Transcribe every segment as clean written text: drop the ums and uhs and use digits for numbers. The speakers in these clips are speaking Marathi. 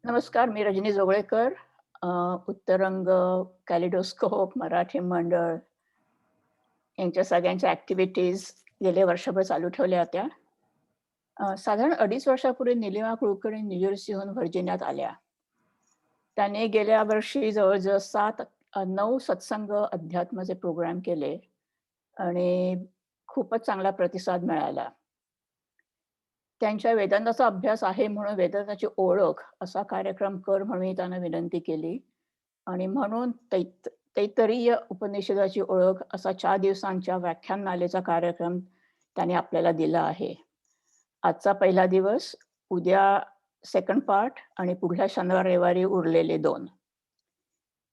नमस्कार, मी रजनी जोगळेकर. अ, उत्तरंग, कॅलिडोस्कोप, मराठी मंडळ यांच्या सगळ्यांच्या ॲक्टिव्हिटीज गेल्या वर्षभर चालू ठेवल्या होत्या. साधारण 2.5 वर्षापूर्वी निलिमा कुलकर्णी न्यूजर्सीहून व्हर्जिनियात आल्या. त्याने गेल्या वर्षी जवळ-जवळ 9 सत्संग अध्यात्माचे प्रोग्राम केले आणि खूपच चांगला प्रतिसाद मिळाला. त्यांच्या वेदांताचा अभ्यास आहे म्हणून वेदांताची ओळख असा कार्यक्रम कर म्हणून मी त्यांना विनंती केली आणि म्हणून तैत्तरीय उपनिषदाची ओळख असा 4 दिवसांच्या व्याख्यानमालेचा कार्यक्रम त्यांनी आपल्याला दिला आहे. आजचा पहिला दिवस, उद्या सेकंड पार्ट आणि पुढल्या शनिवार रविवारी उरलेले 2.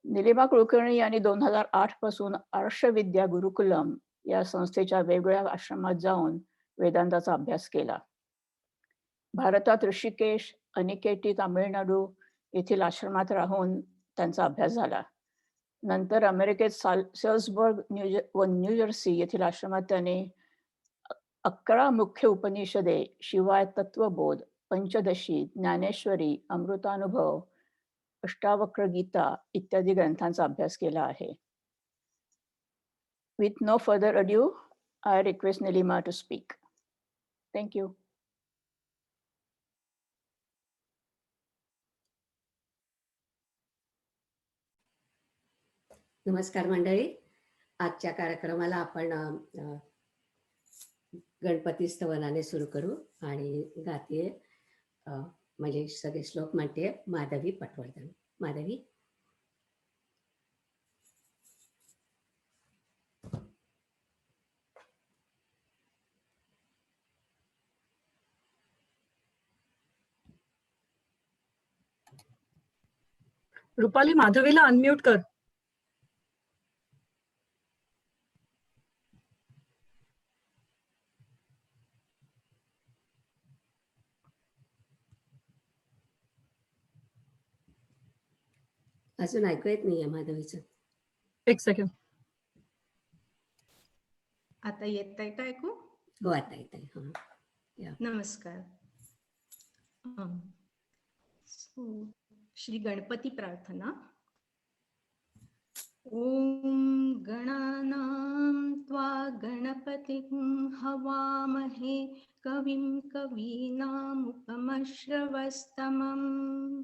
निलिमा कुलकर्णी यांनी 2008 पासून आर्षविद्या गुरुकुलम या संस्थेच्या वेगवेगळ्या आश्रमात जाऊन वेदांताचा अभ्यास केला. भारतात ऋषिकेश, अनिकेटी, तामिळनाडू येथील आश्रमात राहून त्यांचा अभ्यास झाला. नंतर अमेरिकेत सेल्सबर्ग, न्यूजर्सी येथील आश्रमात त्यांनी 11 मुख्य उपनिषदे शिवाय तत्वबोध, पंचदशी, ज्ञानेश्वरी, अमृतानुभव, अष्टावक्र गीता इत्यादी ग्रंथांचा अभ्यास केला आहे. With no further adieu, I request Nilima to speak. Thank you. नमस्कार मंडळी. आजच्या कार्यक्रमाला आपण गणपती स्तवनाने सुरू करू आणि गाते म्हणजे सगळे श्लोक म्हणते माधवी पटवर्धन. माधवी. रुपाली, माधवीला अनम्यूट कर. अजून ऐकू येत नाहीये माधवीचं. एक सेकंड. आता येत आहे का ऐकू? हो, आता येत आहे. नमस्कार. श्री गणपती प्रार्थना. ओम गणानां त्वा गणपतिं हवामहे कविं कवीनामुपमश्रवस्तमम्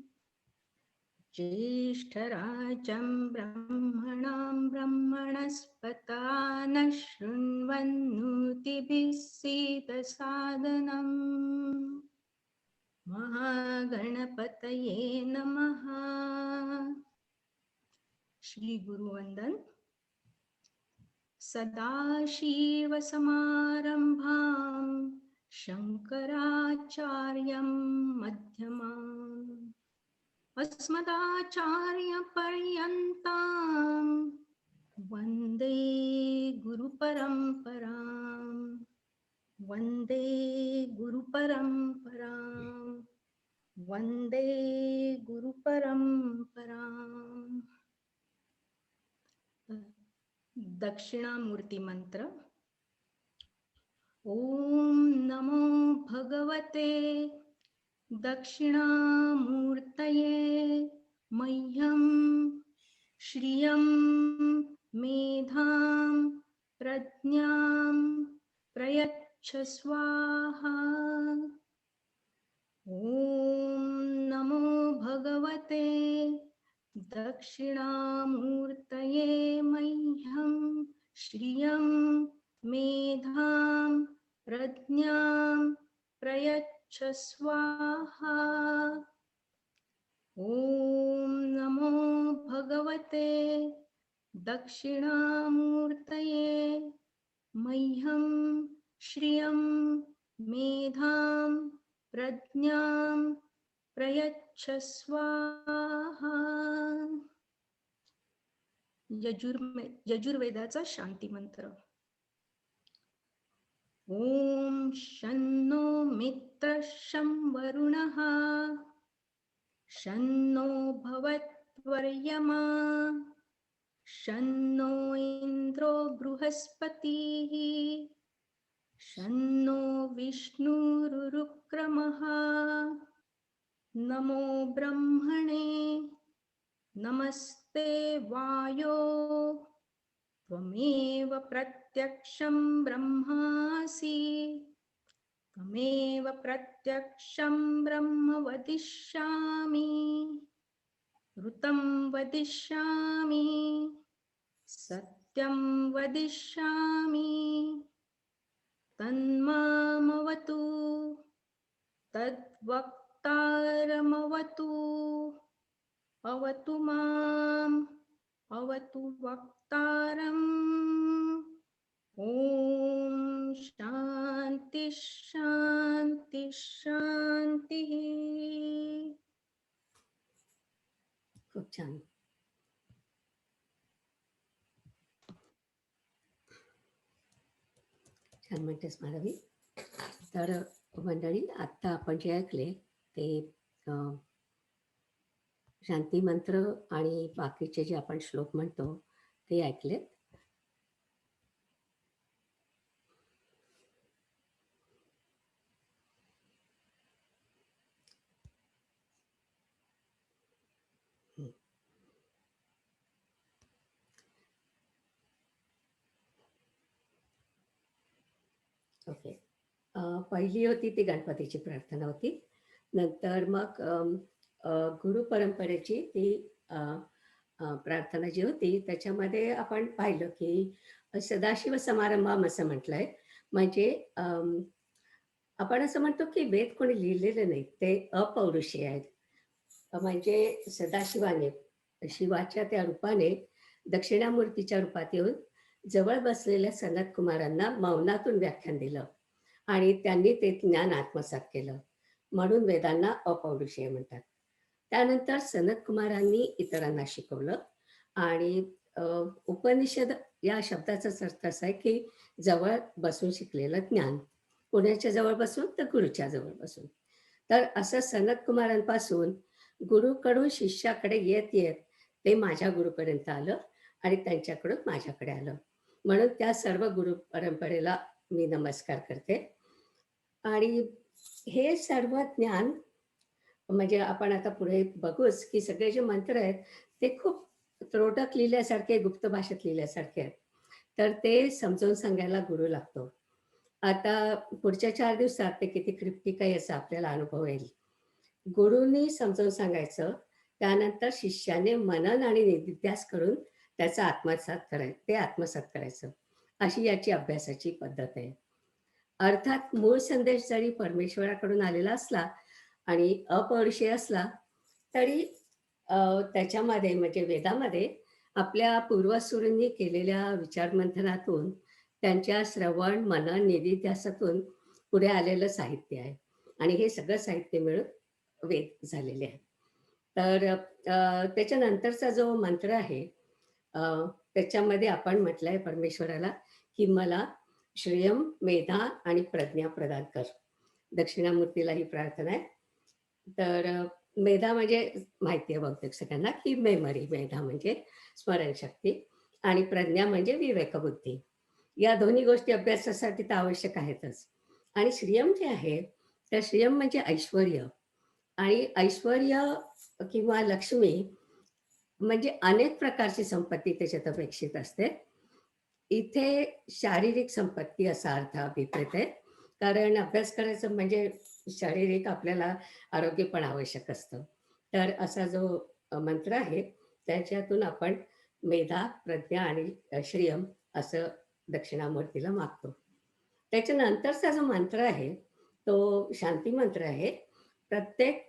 ज्येष्ठराजं ब्रह्मणां ब्रह्मणस्पता नः शृण्वन्नोतिभिः सीदसादनम्. महागणपतये नमः. श्री गुरुवंदन. सदाशिवसमारंभां शंकराचार्यं मध्यमाम् अस्मदाचार्यपर्यन्तां वन्दे गुरुपरम्पराम्. वन्दे गुरुपरम्पराम्. वन्दे गुरुपरम्पराम्. दक्षिणामूर्ती मंत्र. ओम नमो भगवते दक्षिणामूर्तये मह्यं श्रियं मेधां प्रज्ञां प्रयच्छ स्वाहा. ओम नमो भगवते दक्षिणामूर्तये मह्यं श्रियं मेधां प्रज्ञां प्रयच्छ स्वाहा. ओम नमो भगवते दक्षिणामूर्तये मह्यं श्रियं मेधां प्रज्ञां प्रयच्छ स्वाहा. यजुर्वेदाचा शांती मंत्र. ओम शन्नो मित्रः शं वरुणः शन्नो भवत्वर्यमा शन्नो इंद्रो बृहस्पतिः शन्नो विष्णुरुक्रमः नमो ब्रह्मणे नमस्ते वायो त्वमेव प्रत्यक्षं ब्रह्मासि त्वमेव प्रत्यक्षं ब्रह्म वदिष्यामि ऋतं वदिष्यामि सत्यं वदिष्यामि तन्मामवतु तद्वक्तारमवतु अवतु माम् अवतु वक्तारम् ॐ शान्ति शान्ति शान्तिः. खूप छान. छान म्हणतेस माधवी. तर मंडळी, आत्ता आपण जे ऐकले ते शांती मंत्र आणि बाकीचे जे आपण श्लोक म्हणतो ते ऐकले. ओके. पहिली होती ती गणपतीची प्रार्थना होती. नंतर मग गुरु परंपरेची ती प्रार्थना जी होती त्याच्यामध्ये आपण पाहिलं की सदाशिव समारंभम असं म्हटलंय. म्हणजे आपण असं म्हणतो की वेद कोणी लिहिलेले नाहीत, ते अपौरुषीय आहेत. म्हणजे सदाशिवाने शिवाच्या त्या रूपाने दक्षिणामूर्तीच्या रूपात येऊन जवळ बसलेल्या सनत कुमारांना मौनातून व्याख्यान दिलं आणि त्यांनी ते ज्ञान आत्मसात केलं, म्हणून वेदांना अपौरुषीय म्हणतात. त्यानंतर सनत कुमारांनी इतरांना शिकवलं आणि उपनिषद या शब्दाचाच अर्थ असा आहे की जवळ बसून शिकलेलं ज्ञान. कोणाच्या जवळ बसून? तर गुरुच्या जवळ बसून. तर असं सनत कुमारांपासून गुरुकडून शिष्याकडे येत येत ते माझ्या गुरुपर्यंत आलं आणि त्यांच्याकडून माझ्याकडे आलं. म्हणून त्या सर्व गुरु परंपरेला मी नमस्कार करते. आणि हे सर्व ज्ञान म्हणजे आपण आता पुढे बघूच की सगळे जे मंत्र आहेत ते खूप त्रोटक लिहिल्यासारखे, गुप्त भाषेत लिहिल्यासारखे आहेत. तर ते समजावून सांगायला गुरु लागतो. आता पुढच्या 4 दिवसात ते किती क्रिप्टिक आहे याचा आपल्याला अनुभव येईल. गुरूंनी समजावून सांगायचं, त्यानंतर शिष्याने मनन आणि निधिध्यास करून त्याचा आत्मसात करायचं. अशी याची अभ्यासाची पद्धत आहे. अर्थात मूळ संदेश जरी परमेश्वराकडून आलेला असला आणि अपौरुषीय असला तरी त्याच्यामध्ये म्हणजे वेदामध्ये आपल्या पूर्वसुरांनी केलेल्या विचारमंथनातून, त्यांच्या श्रवण मनन निधिध्यासातून पुढे आलेलं साहित्य आहे आणि हे सगळं साहित्य मिळून वेद झालेले आहे. तर त्याच्यानंतरचा जो मंत्र आहे त्याच्यामध्ये आपण म्हटलंय परमेश्वराला की मला श्रेयम, मेधा आणि प्रज्ञा प्रदान कर. दक्षिणामूर्तीला ही प्रार्थना आहे. तर मेधा म्हणजे माहिती आहे बहुतेक सगळ्यांना की मेमरी. मेधा म्हणजे स्मरणशक्ती आणि प्रज्ञा म्हणजे विवेकबुद्धी. या दोन्ही गोष्टी अभ्यासासाठी तर आवश्यक आहेतच. आणि श्रियम जे आहे तर श्रियम म्हणजे ऐश्वर्य. आणि ऐश्वर्य किंवा लक्ष्मी म्हणजे अनेक प्रकारची संपत्ती त्याच्यात अपेक्षित असते. इथे शारीरिक संपत्ती असा अर्थ अभिप्रेत आहे, कारण अभ्यास करायचं म्हणजे शारीरिक आपल्याला आरोग्य पण आवश्यक असतं. तर असा जो मंत्र आहे त्याच्यातून आपण मेधा, प्रज्ञा आणि श्रियम असं दक्षिणामूर्तीला मागतो. त्याच्यानंतरचा जो मंत्र आहे तो शांती मंत्र आहे. प्रत्येक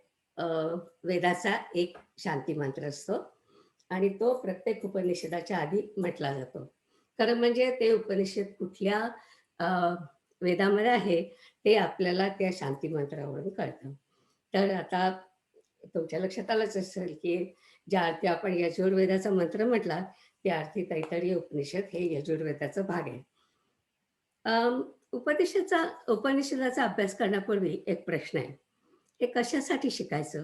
वेदाचा एक शांती मंत्र असतो आणि तो प्रत्येक उपनिषदाच्या आधी म्हटला जातो. खरं म्हणजे ते उपनिषद कुठल्या वेदामध्ये आहे ते आपल्याला त्या शांती मंत्रावरून कळतं. तर आता तुमच्या लक्षात आलंच असेल की ज्या अर्थी आपण यजुर्वेदाचा मंत्र म्हटला त्या अर्थी तैत्तिरीय उपनिषद हे यजुर्वेदाचा भाग आहे. उपनिषदाचा अभ्यास करण्यापूर्वी एक प्रश्न आहे, हे कशासाठी शिकायचं?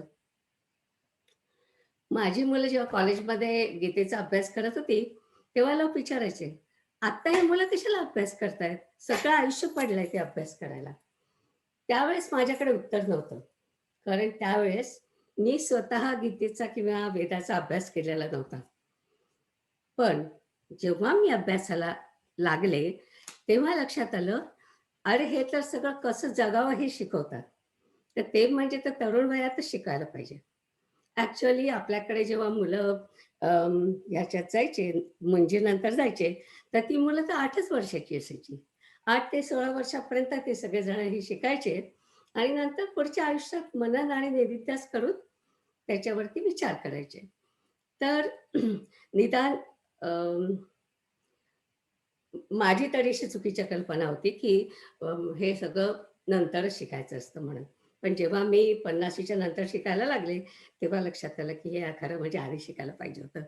माझी मुलं जेव्हा कॉलेजमध्ये गीतेचा अभ्यास करत होती तेव्हा लोक विचारायचे, आता हे मुलं कशाला अभ्यास करतायत? सगळं आयुष्य पडलंय ते अभ्यास करायला. त्यावेळेस माझ्याकडे उत्तर नव्हतं, कारण त्यावेळेस मी स्वतः गीतेचा किंवा वेदाचा अभ्यास केलेला नव्हता. पण जेव्हा मी अभ्यासाला लागले, तेव्हा लक्षात आलं, अरे हे तर सगळं कसं जगावं हे शिकवतात. तर ते म्हणजे तर तरुण वयातच शिकायला पाहिजे. ॲक्चुअली आपल्याकडे जेव्हा मुलं ह्याच्यात जायचे, म्हणजे नंतर जायचे, तर ती मुलं तर 8च वर्षाची असायची. 8 ते 16 वर्षापर्यंत ते सगळेजण हे शिकायचे आणि नंतर पुढच्या आयुष्यात मनन आणि निधिध्यास करून त्याच्यावरती विचार करायचे. तर निदान माझी तरी अशी चुकीची कल्पना होती, की हे सगळं नंतरच शिकायचं असतं म्हणून. पण जेव्हा मी 50च्या नंतर शिकायला लागले, तेव्हा लक्षात आलं, की हे खरं म्हणजे आधी शिकायला पाहिजे होतं.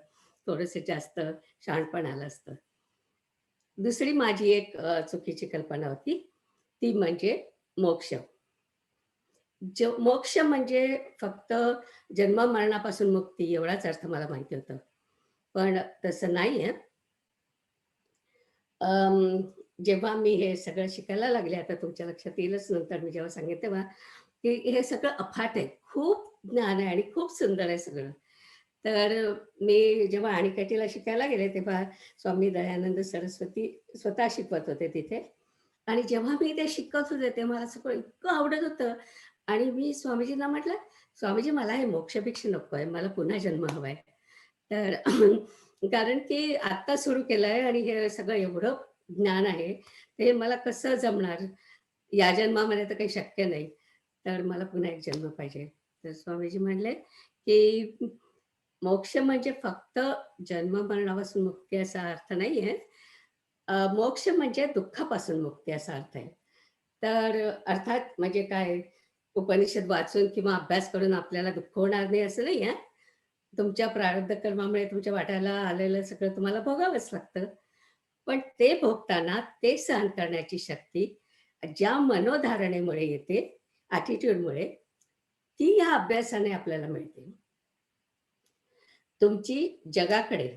थोडंसं जास्त शहाणपण आलं असतं. दुसरी माझी एक चुकीची कल्पना होती, ती म्हणजे मोक्ष. मोक्ष म्हणजे फक्त जन्म-मरणापासून मुक्ती एवढाच अर्थ मला माहिती होतं. पण तसं नाहीये. अं, जेव्हा मी हे सगळं शिकायला लागले, आता तुमच्या लक्षात येईलच नंतर मी जेव्हा सांगेन तेव्हा, की हे सगळं अफाट आहे. खूप ज्ञान आहे आणि खूप सुंदर आहे सगळं. तर मी जेव्हा अणिकटीला शिकायला गेले, तेव्हा स्वामी दयानंद सरस्वती स्वतः शिकवत होते तिथे आणि जेव्हा मी ते शिकत होते, तेव्हा मला सगळं इतकं आवडत होतं आणि मी स्वामीजींना म्हटलं, "स्वामीजी मला हे मोक्ष-बिक्ष नको आहे. मला पुन्हा जन्म हवा तर कारण की आत्ता सुरू केलंय आणि हे सगळं एवढं ज्ञान आहे, ते मला कसं जमणार? या जन्मामध्ये तर काही शक्य नाही. तर मला पुन्हा एक जन्म पाहिजे. तर स्वामीजी म्हणले, की मोक्ष म्हणजे फक्त जन्म-मरणापासून मुक्ती असा अर्थ नाहीये. मोक्ष म्हणजे दुःखापासून मुक्ती असा अर्थ आहे. तर अर्थात म्हणजे काय, उपनिषद वाचून किंवा अभ्यास करून आपल्याला दुःख होणार नाही असं नाही आहे. तुमच्या प्रारब्ध कर्मामुळे तुमच्या वाट्याला आलेलं सगळं तुम्हाला भोगावंच लागतं. पण ते भोगताना ते सहन करण्याची शक्ती ज्या मनोधारणेमुळे येते, ॲटिट्यूडमुळे, ती या अभ्यासाने आपल्याला मिळते. तुमची जगाकडे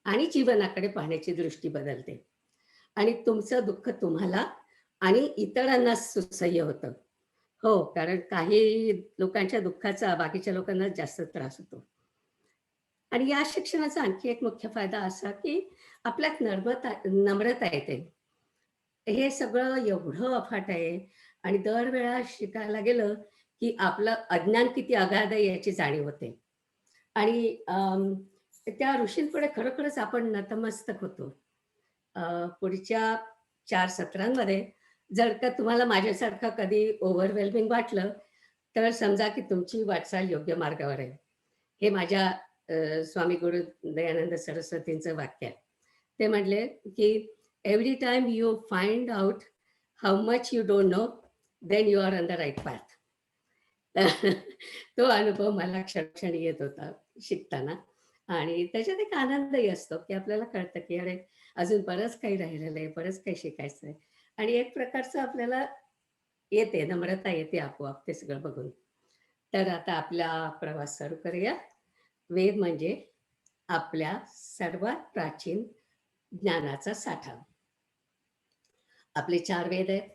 आणि जीवनाकडे पाहण्याची दृष्टी बदलते आणि तुमचं दुःख तुम्हाला आणि इतरांना सुसह्य होतं. हो, कारण काही लोकांच्या दुःखाचा बाकीच्या लोकांना जास्त त्रास होतो. आणि या शिक्षणाचा आणखी एक मुख्य फायदा असा, की आपल्यात नम्रता येते. हे सगळं एवढं अफाट आहे आणि दरवेळा शिकायला गेलं, की आपलं अज्ञान किती अगाध आहे याची जाणीव होते. आणि त्या ऋषींपुढे खरोखरच आपण नतमस्तक होतो. पुढच्या 4 सत्रांमध्ये जर का तुम्हाला माझ्यासारखं कधी ओव्हरवेल्मिंग वाटलं, तर समजा की तुमची वाटचाल योग्य मार्गावर आहे. हे माझ्या स्वामी गुरु दयानंद सरस्वतींचं वाक्य आहे. ते म्हटले, की "every time you find out how much you don't know, then you are on the right path." तो अनुभव मला क्षणोक्षणी येत होता शिकताना आणि त्याच्यात एक आनंदही असतो, की आपल्याला कळतं, की अरे, अजून बरंच काही राहिलेलं आहे, बरंच काही शिकायचं आहे आणि एक प्रकारचं आपल्याला येते, नम्रता येते आपोआप ते सगळं बघून. तर आता आपला प्रवास सुरू करूया. वेद म्हणजे आपल्या सर्वात प्राचीन ज्ञानाचा साठा. आपले 4 वेद आहेत.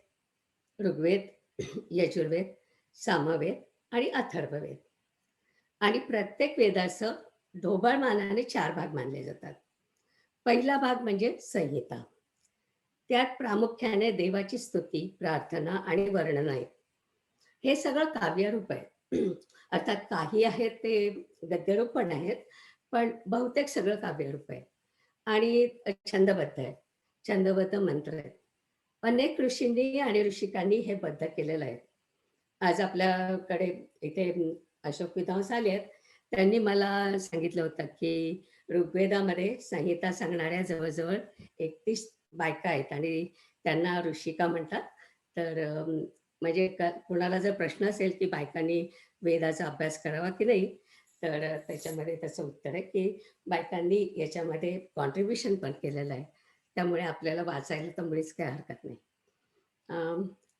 ऋग्वेद, यजुर्वेद, सामवेद आणि अथर्ववेद. आणि प्रत्येक वेदाचं ढोबळमानाने 4 भाग मानले जातात. पहिला भाग म्हणजे संहिता. त्यात प्रामुख्याने देवाची स्तुती, प्रार्थना आणि वर्णन आहे. हे सगळं काव्यरूप आहे. अर्थात काही आहेत ते गद्यरूप पण आहेत, पण बहुतेक सगळं काव्यरूप आहे आणि छंदबद्ध आहे. छंदबद्ध मंत्र आहेत. अनेक ऋषींनी आणि ऋषिकांनी हे बद्ध केलेलं आहे. आज आपल्याकडे इथे अशोक विद्वांस आले आहेत. त्यांनी मला सांगितलं होतं, की ऋग्वेदामध्ये संहिता सांगणाऱ्या जवळ-जवळ 31 बायका आहेत आणि त्यांना ऋषिका म्हणतात. तर म्हणजे कुणाला जर प्रश्न असेल, की बायकांनी वेदाचा अभ्यास करावा की नाही? तर त्याच्यामध्ये त्याचं उत्तर आहे, की बायकांनी याच्यामध्ये कॉन्ट्रिब्युशन पण केलेलं आहे. त्यामुळे आपल्याला वाचायला तर मुळीच काही हरकत नाही.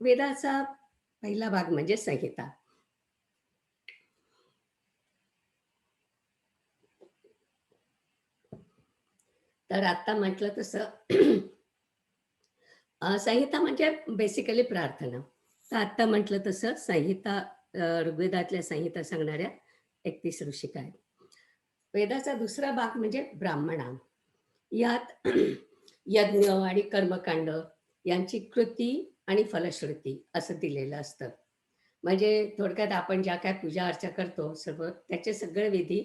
वेदाचा पहिला भाग म्हणजे संहिता. तर आता म्हटलं तसं संहिता म्हणजे बेसिकली प्रार्थना. तर आत्ता म्हटलं तसं संहिता ऋग्वेदातल्या संहिता सांगणाऱ्या 31 ऋषिका आहेत. वेदाचा दुसरा भाग म्हणजे ब्राह्मणा. यात यज्ञ आणि कर्मकांड यांची कृती आणि फलश्रुती असं दिलेलं असतं. म्हणजे थोडक्यात आपण ज्या काय पूजा अर्चा करतो सर्व त्याचे सगळे विधी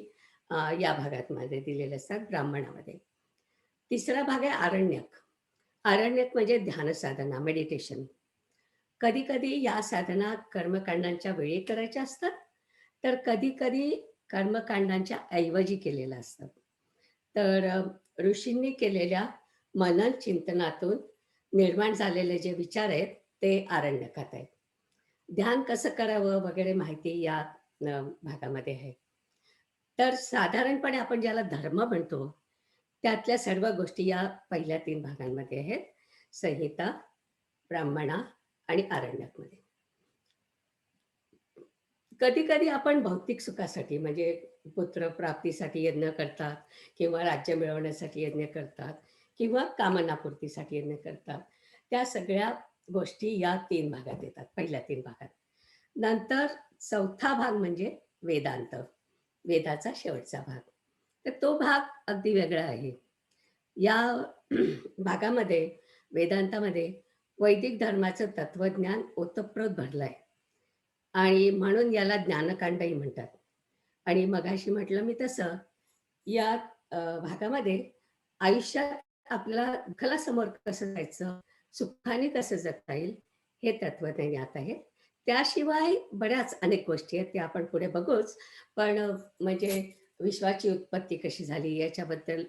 या भागात मध्ये दिलेले असतात ब्राह्मणामध्ये. तिसरा भाग आहे आरण्यक. आरण्यक म्हणजे ध्यान साधना, मेडिटेशन. कधी कधी या साधना कर्मकांडांच्या वेळी करायच्या असतात, तर कधी कधी कर्मकांडांच्या ऐवजी केलेल्या असतात. तर ऋषींनी केलेल्या मनन चिंतनातून निर्माण झालेले जे विचार आहेत ते आरण्यकात आहेत. ध्यान कसं करावं वगैरे माहिती या भागामध्ये आहे. तर साधारणपणे आपण ज्याला धर्म म्हणतो त्यातल्या सर्व गोष्टी या पहिल्या 3 भागांमध्ये आहेत. संहिता, ब्राह्मणा आणि आरण्यकमध्ये. कधी कधी आपण भौतिक सुखासाठी म्हणजे पुत्र प्राप्तीसाठी यज्ञ करतात, किंवा राज्य मिळवण्यासाठी यज्ञ करतात, किंवा कामनापूर्तीसाठी यज्ञ करतात. त्या सगळ्या गोष्टी या 3 भागात येतात, पहिल्या 3 भागात. नंतर चौथा भाग म्हणजे वेदांत, वेदाचा शेवटचा भाग. तर तो भाग अगदी वेगळा आहे. या भागामध्ये, वेदांतामध्ये वैदिक धर्माचं तत्वज्ञान ओतप्रोत भरलंय आणि म्हणून याला ज्ञानकांडही म्हणतात. आणि मगाशी म्हटलं मी तसं या भागामध्ये आयुष्यात आपल्याला दुःखाला समोर कसं जायचं, सुखाने कसं जगता येईल हे तत्वज्ञान यात आहे. त्याशिवाय बऱ्याच अनेक गोष्टी आहेत त्या आपण पुढे बघूच. पण म्हणजे विश्वाची उत्पत्ती कशी झाली याच्याबद्दल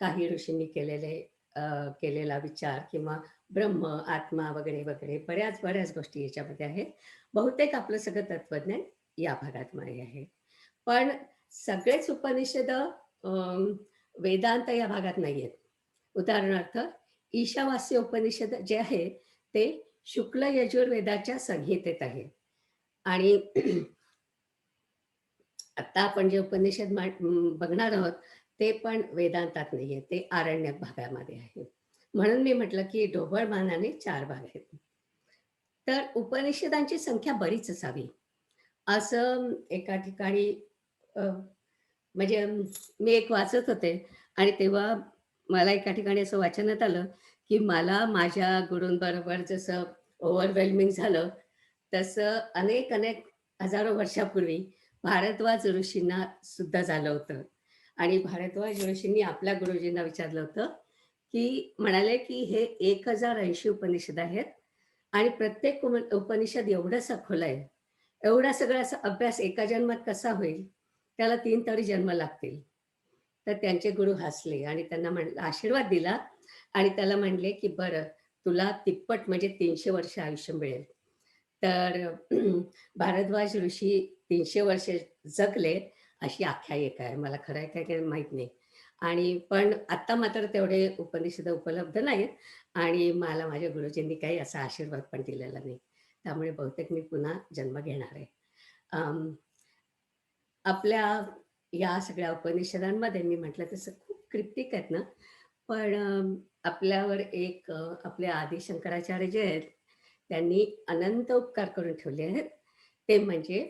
काही ऋषींनी केलेला विचार, किंवा ब्रह्म, आत्मा वगैरे वगैरे बऱ्याच बऱ्याच गोष्टी याच्यामध्ये आहेत. बहुतेक आपलं सगळं तत्वज्ञान या भागात मध्ये आहे. पण सगळेच उपनिषद वेदांत या भागात नाही आहेत. उदाहरणार्थ ईशावास्य उपनिषद जे आहे ते शुक्ल यजुर्वेदाच्या संहितेत आहे. आणि आता आपण जे उपनिषद बघणार आहोत ते पण वेदांतात नाहीये, ते आरण्यक भागामध्ये आहे. म्हणून मी म्हटलं की ढोबळ मानाने 4 भाग आहेत. तर उपनिषदांची संख्या बरीच असावी असं एका ठिकाणी म्हणजे मी एक वाचत होते आणि तेव्हा मला एका ठिकाणी असं वाचनात आलं की मला माझ्या गुरूंबरोबर जसं ओव्हरवेल्मिंग झालं तसं अनेक अनेक हजारो वर्षापूर्वी भारद्वाज ऋषींना सुद्धा झालं होतं. आणि भारद्वाज ऋषींनी आपल्या गुरुजींना विचारलं होतं की म्हणाले की हे 1080 उपनिषद आहेत आणि प्रत्येक उपनिषद एवढं सखोल आहे, एवढा सगळा असा अभ्यास एका जन्मात कसा होईल, त्याला 3 तरी जन्म लागतील. तर त्यांचे गुरु हसले आणि त्यांना आशीर्वाद दिला आणि त्याला म्हणले की बरं तुला तिप्पट म्हणजे 300 वर्ष आयुष्य मिळेल. तर भारद्वाज ऋषी 300 वर्ष जगले अशी आख्यायिका आहे. मला खरं आहे काय माहित नाही. आणि पण आता मात्र तेवढे उपनिषद उपलब्ध नाहीत आणि मला माझ्या गुरुजींनी काही असा आशीर्वाद पण दिलेला नाही. त्यामुळे बहुतेक मी पुन्हा जन्म घेणार आहे. आपल्या या सगळ्या उपनिषदांमध्ये मी म्हटलं तसं खूप क्रिप्टिक आहेत ना, पण आपल्यावर एक आपले आदि शंकराचार्य जे आहेत त्यांनी अनंत उपकार करून ठेवले आहेत. ते म्हणजे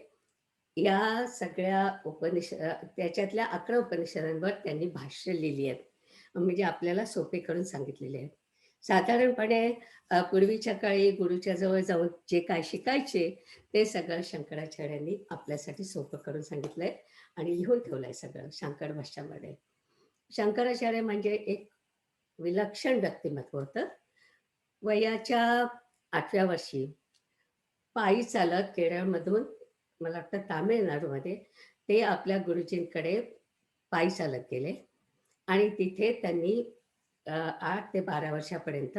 या सगळ्या त्याच्यातल्या 11 उपनिषदांवर त्यांनी भाष्य लिहिली आहेत, म्हणजे आपल्याला सोपे करून सांगितलेले आहेत. साधारणपणे पूर्वीच्या काळी गुरुच्या जवळ जाऊन जे काय शिकायचे ते सगळं शंकराचार्यांनी आपल्यासाठी सोपं करून सांगितलंय आणि लिहून ठेवलंय सगळं शंकर भाष्यामध्ये. शंकराचार्य म्हणजे एक विलक्षण व्यक्तिमत्व होतं. वयाच्या 8व्या वर्षी पायी चालत केरळमधून मला वाटतं तामिळनाडूमध्ये ते आपल्या गुरुजींकडे पायी चालत गेले आणि तिथे त्यांनी 8 ते 12 वर्षापर्यंत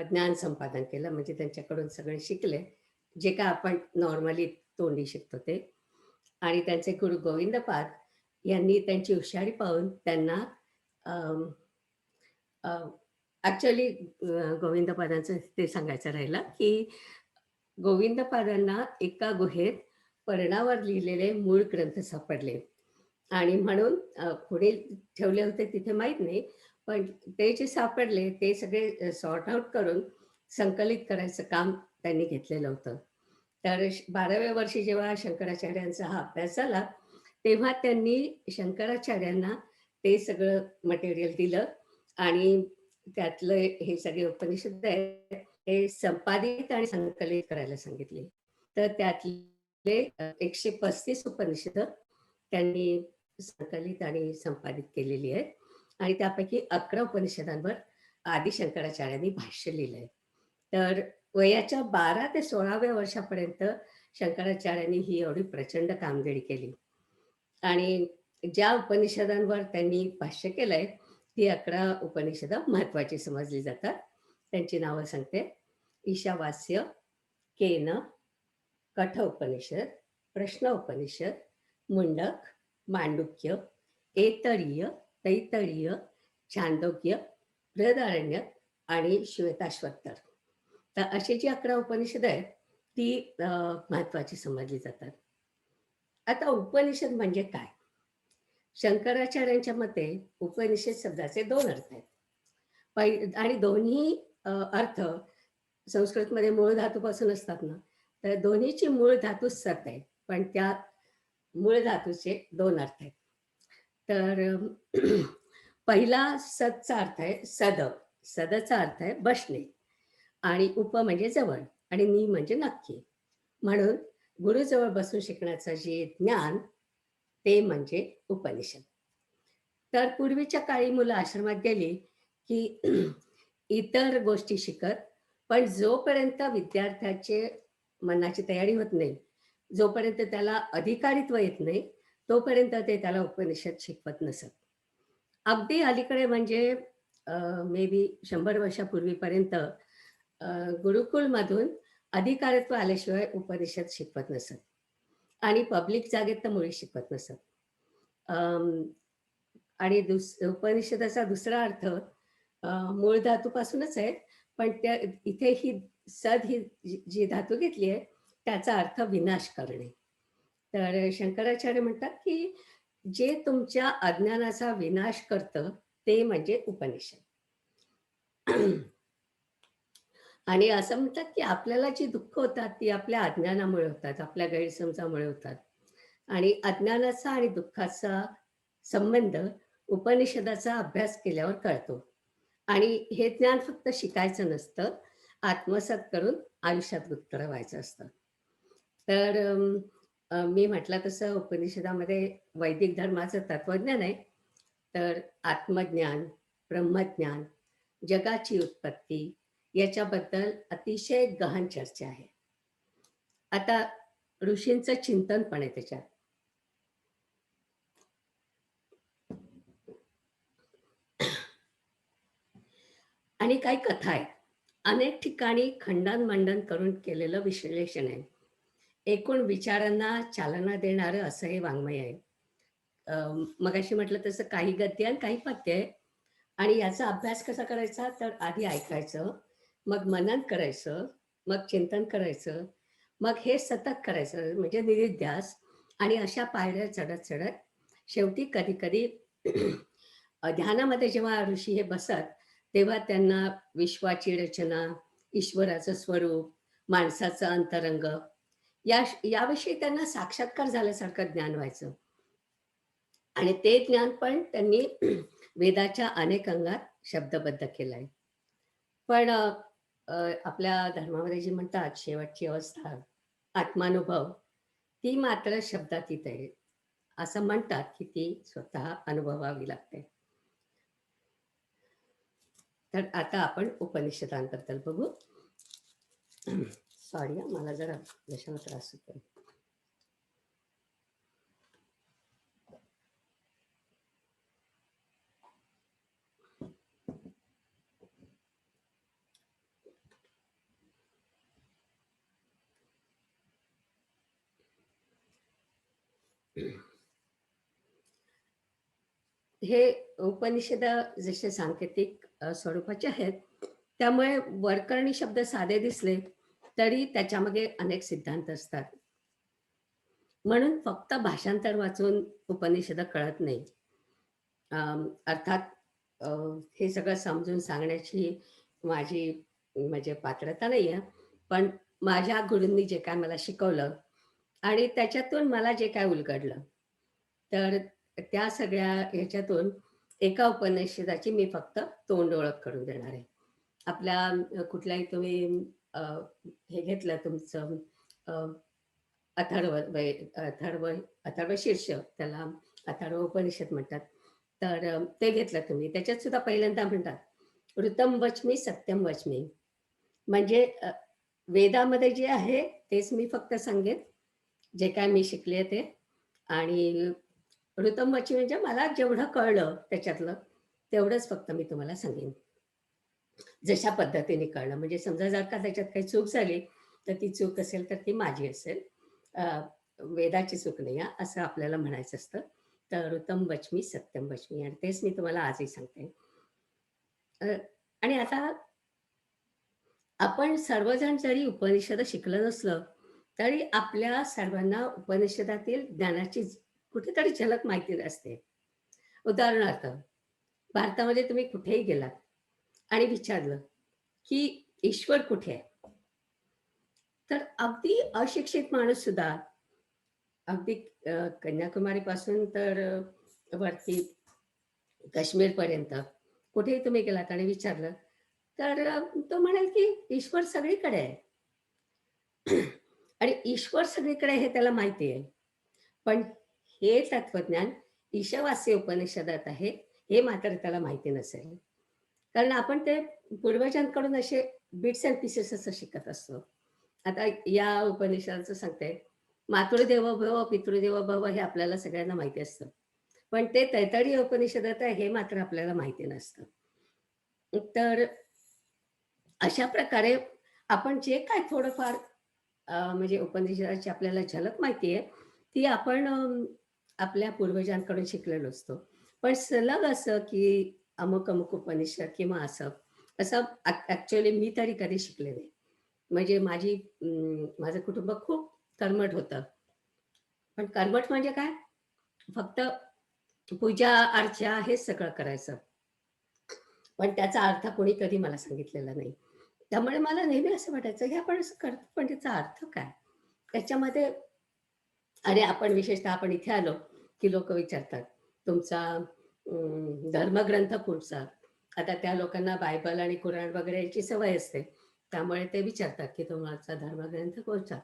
ज्ञान संपादन केलं. म्हणजे त्यांच्याकडून सगळे शिकले जे काय आपण नॉर्मली तोंडी शिकतो ते. आणि त्यांचे गुरु गोविंदपाद यांनी त्यांची हुशारी पाहून त्यांना ॲक्च्युअली गोविंदपादांचं ते सांगायचं राहिलं की गोविंदपादांना एका गुहेत पर्णावर लिहिलेले मूळ ग्रंथ सापडले आणि म्हणून पुढे ठेवले होते तिथे माहीत नाही, पण ते जे सापडले ते सगळे सॉर्ट आउट करून संकलित करायचं काम त्यांनी घेतलेलं होतं. तर 12व्या वर्षी जेव्हा शंकराचार्यांचा हा अभ्यास झाला, तेव्हा त्यांनी शंकराचार्यांना ते सगळं मटेरियल दिलं आणि त्यातलं हे सगळे उपनिषद आहेत, हे संपादित आणि संकलित करायला सांगितले. तर त्यातले 135 उपनिषदं त्यांनी संकलित आणि संपादित केलेली आहेत आणि त्यापैकी 11 उपनिषदांवर आदि शंकराचार्यांनी भाष्य लिहिलंय. तर वयाच्या 12 ते 16व्या वर्षापर्यंत शंकराचार्यांनी ही एवढी प्रचंड कामगिरी केली आणि ज्या उपनिषदांवर त्यांनी भाष्य केलंय, ती 11 उपनिषदं महत्वाची समजली जातात. त्यांची नावं सांगते. ईशावास्य, केन, कठ उपनिषद, प्रश्न उपनिषद, मुंडक, मांडुक्य, ऐतरीय, तैतरीय, छांदोग्य, बृहदारण्यक आणि श्वेताश्वत्तर. तर अशी जी 11 उपनिषद आहेत, ती महत्वाची समजली जातात. आता उपनिषद म्हणजे काय? शंकराचार्यांच्या मते उपनिषद शब्दाचे 2 अर्थ आहेत. आणि दोन्ही अर्थ संस्कृतमध्ये मूळ धातूपासून असतात ना, तर दोन्हीची मूळ धातू सत आहे, पण त्या मूळ धातूचे 2 अर्थ आहेत. तर पहिला सतचा अर्थ आहे सद. सदचा अर्थ आहे बसणे आणि उप म्हणजे जवळ आणि नि म्हणजे नक्की. म्हणून गुरुजवळ बसून शिकण्याचं जे ज्ञान ते म्हणजे उपनिषद. तर पूर्वीच्या काळी मुलं आश्रमात गेली की इतर गोष्टी शिकत, पण जोपर्यंत विद्यार्थ्याचे मनाची तयारी होत नाही, जोपर्यंत त्याला अधिकारित्व येत नाही, तोपर्यंत ते त्याला उपनिषद शिकवत नसत. अगदी अलीकडे म्हणजे मे बी 100 वर्षापूर्वीपर्यंत गुरुकुलमधून अधिकारित्व आल्याशिवाय उपनिषद शिकवत नसत आणि पब्लिक जागेत तर मुळी शिकवत नसत. आणि उपनिषदाचा दुसरा अर्थ मूळ धातूपासूनच आहे, पण त्या इथे ही सद ही जी धातू घेतली आहे, त्याचा अर्थ विनाश करणे. तर शंकराचार्य म्हणतात की जे तुमच्या अज्ञानाचा विनाश करतं ते म्हणजे उपनिषद. आणि असं म्हणतात की आपल्याला जी दुःख होतात ती आपल्या अज्ञानामुळे होतात, आपल्या गैरसमजामुळे होतात. आणि अज्ञानाचा आणि दुःखाचा संबंध उपनिषदाचा अभ्यास केल्यावर कळतो. आणि हे ज्ञान फक्त शिकायचं नसतं, आत्मसात करून आयुष्यात उतरवायचं असतं. तर मी म्हटलं तसं उपनिषदामध्ये वैदिक धर्माचं तत्वज्ञान आहे. तर आत्मज्ञान, ब्रह्मज्ञान, जगाची उत्पत्ती याच्याबद्दल अतिशय गहन चर्चा आहे. आता ऋषींचं चिंतन पण आहे त्याच्यात. आणि काही कथा आहेत. अनेक ठिकाणी खंडन मंडन करून केलेलं विश्लेषण आहे. एकूण विचारांना चालना देणारं असं हे वाङ्मय आहे. मगाशी म्हटलं तसं काही गद्य आणि काही पद्य आहे. आणि याचा अभ्यास कसा करायचा, तर आधी ऐकायचं, मग मनन करायचं, मग चिंतन करायचं, मग हे सतत करायचं म्हणजे निरिध्यास. आणि अशा पायऱ्या चढत चढत शेवटी कधी कधी ध्यानामध्ये जेव्हा ऋषी हे बसत, तेव्हा त्यांना विश्वाची रचना, ईश्वराचं स्वरूप, माणसाचं अंतरंग याविषयी त्यांना साक्षात्कार झाल्यासारखं ज्ञान व्हायचं. आणि ते ज्ञान पण त्यांनी वेदाच्या अनेक अंगात शब्दबद्ध केलंय. पण आपल्या धर्मामध्ये जी म्हणतात शेवटची अवस्था आत्मानुभव, ती मात्र शब्दातीत आहे. असं म्हणतात की ती स्वतः अनुभवावी लागते. तर आता आपण उपनिषदांबद्दल बघू. सॉरी, मला जरा घशाला त्रास होतो. हे उपनिषद जसे सांकेतिक स्वरूपाचे आहेत, त्यामुळे वरकरणी शब्द साधे दिसले तरी त्याच्यामध्ये अनेक सिद्धांत असतात. म्हणून फक्त भाषांतर वाचून उपनिषद कळत नाही. अर्थात हे सगळं समजून सांगण्याची माझी म्हणजे पात्रता नाही आहे, पण माझ्या गुरूंनी जे काय मला शिकवलं आणि त्याच्यातून मला जे काय उलगडलं, तर त्या सगळ्या ह्याच्यातून एका उपनिषदाची मी फक्त तोंड ओळख करून देणार आहे. आपल्या कुठल्याही तुम्ही अ, हे घेतलं तुमचं अ, अथर्व अथर्व अथर्व शीर्ष, त्याला अथर्व उपनिषद म्हणतात. तर ते घेतलं तुम्ही, त्याच्यात सुद्धा पहिल्यांदा म्हणतात ऋतम वच्मी सत्यम वच्मी. म्हणजे वेदामध्ये जे आहे तेच मी फक्त सांगेन, जे काय मी शिकले ते. आणि ऋतम वच्मी म्हणजे मला जेवढं कळलं त्याच्यातलं तेवढंच फक्त मी तुम्हाला सांगेन, जशा पद्धतीने कळलं. म्हणजे समजा जर का त्याच्यात काही चूक झाली तर ती चूक असेल तर ती माझी असेल, अ, वेदाची चूक नाही हा, असं आपल्याला म्हणायचं असतं. तर ऋतम वच्मी सत्यम वच्मी, आणि तेच मी तुम्हाला आजही सांगते. अ, आणि आता आपण सर्वजण जरी उपनिषद शिकलं नसलं तरी आपल्या सर्वांना उपनिषदातील ज्ञानाची कुठेतरी झलक माहिती असते. उदाहरणार्थ, भारतामध्ये तुम्ही कुठेही गेलात आणि विचारलं की ईश्वर कुठे आहे, तर अगदी अशिक्षित माणूस सुद्धा, अगदी कन्याकुमारी पासून तर वरती काश्मीर पर्यंत कुठेही तुम्ही गेलात आणि विचारलं तर तो म्हणेल की ईश्वर सगळीकडे आहे. आणि ईश्वर सगळीकडे हे त्याला माहिती आहे. पण हे तत्वज्ञान ईशावास्य उपनिषदात आहे, हे मात्र त्याला माहिती नसेल. कारण आपण ते पूर्वजांकडून असे बिट्स अँड पीसेस असं शिकत असतो. आता या उपनिषदाचं सांगते, मातृदेवो भव, पितृदेवो भव हे आपल्याला सगळ्यांना माहिती असतं. पण ते तैत्तिरीय उपनिषदात आहे हे मात्र आपल्याला माहिती नसतं. तर अशा प्रकारे आपण जे काय थोडंफार म्हणजे उपनिषदाची आपल्याला झलक माहिती आहे, ती आपण आपल्या पूर्वजांकडून शिकलेलो असतो. पण सलग असं की अमुक-अमुक उपनिषद किंवा असं ॲक्चुअली मी तरी कधी शिकले नाही. म्हणजे माझं कुटुंब खूप कर्मठ होतं. पण कर्मठ म्हणजे काय? फक्त पूजा, अर्चा हेच सगळं करायचं. पण त्याचा अर्थ कोणी कधी मला सांगितलेला नाही. त्यामुळे मला नेहमी असं वाटायचं, हे आपण असं करतो, पण त्याचा अर्थ काय? त्याच्यामध्ये आणि आपण विशेषतः आपण इथे आलो, की लोकं विचारतात, तुमचा धर्मग्रंथ कुठचा? आता त्या लोकांना बायबल आणि कुराण वगैरे याची सवय असते. त्यामुळे ते विचारतात, की तुमचा धर्मग्रंथ कोणता?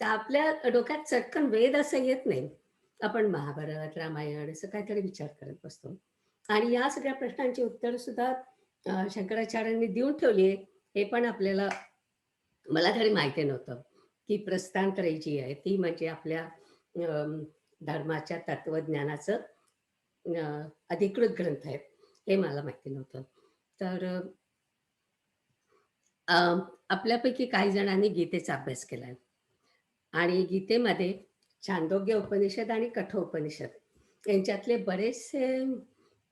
तर आपल्या डोक्यात चटकन वेद असं येत नाही. आपण महाभारत, रामायण असं काहीतरी विचार करत बसतो. आणि या सगळ्या प्रश्नांची उत्तरं सुद्धा शंकराचार्यांनी देऊन ठेवली आहे. हे पण आपल्याला, मला तरी माहिती नव्हतं, की प्रस्थानत्रयी जी आहे ती म्हणजे आपल्या धर्माच्या तत्वज्ञानाचं अधिकृत ग्रंथ आहेत. हे मला माहिती नव्हतं. तर अ, आपल्यापैकी काही जणांनी गीतेचा अभ्यास केलाय आणि गीतेमध्ये छांदोग्य उपनिषद आणि कठोपनिषद यांच्यातले बरेचसे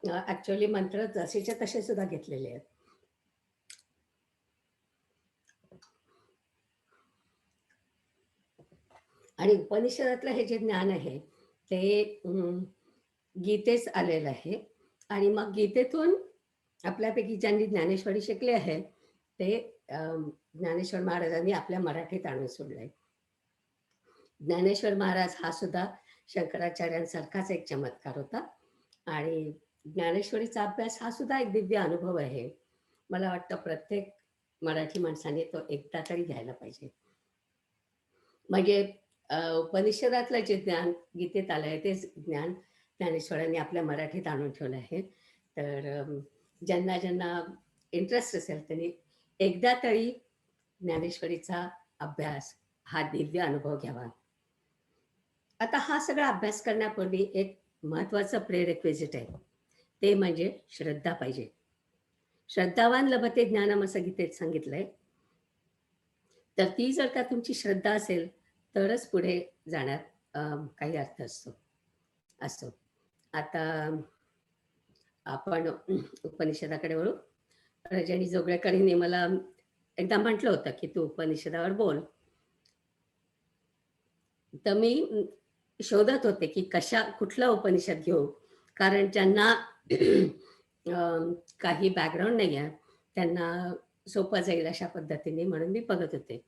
ॲक्चुअली मंत्र जसेच्या तसे सुद्धा घेतलेले आहेत. आणि उपनिषदातलं हे जे ज्ञान आहे ते गीतेच आलेलं आहे. आणि मग गीतेतून आपल्यापैकी ज्यांनी ज्ञानेश्वरी शिकले आहे ते ज्ञानेश्वर महाराजांनी आपल्या मराठीत आणून सोडलंय. ज्ञानेश्वर महाराज हा सुद्धा शंकराचार्यांसारखाच एक चमत्कार होता. आणि ज्ञानेश्वरीचा अभ्यास हा सुद्धा एक दिव्य अनुभव आहे. मला वाटतं प्रत्येक मराठी माणसाने तो एकदा तरी घ्यायला पाहिजे. म्हणजे उपनिषदातलं जे ज्ञान गीतेत आलं आहे तेच ज्ञान ज्ञानेश्वरांनी आपल्या मराठीत आणून ठेवलं आहे. तर ज्यांना ज्यांना इंटरेस्ट असेल त्यांनी एकदा तरी ज्ञानेश्वरीचा अभ्यास, हा दिव्य अनुभव घ्यावा. आता हा सगळा अभ्यास करण्यापूर्वी एक महत्त्वाचं प्रेरेक्विजिट आहे. ते म्हणजे श्रद्धा पाहिजे. श्रद्धावान लभते ज्ञानम असं गीतेत सांगितलंय. तर ती जर का तुमची श्रद्धा असेल तरच पुढे जाण्यात काही अर्थ असतो. असो, आता आपण उपनिषदाकडे वळू. रजनी जोगळेकरांनी मला एकदा म्हटलं होतं, की तू उपनिषदावर बोल. तर मी शोधत होते, की कुठलं उपनिषद घेऊ. कारण ज्यांना काही बॅकग्राऊंड नाही आहे, त्यांना सोपं जाईल अशा पद्धतीने, म्हणून मी बघत होते.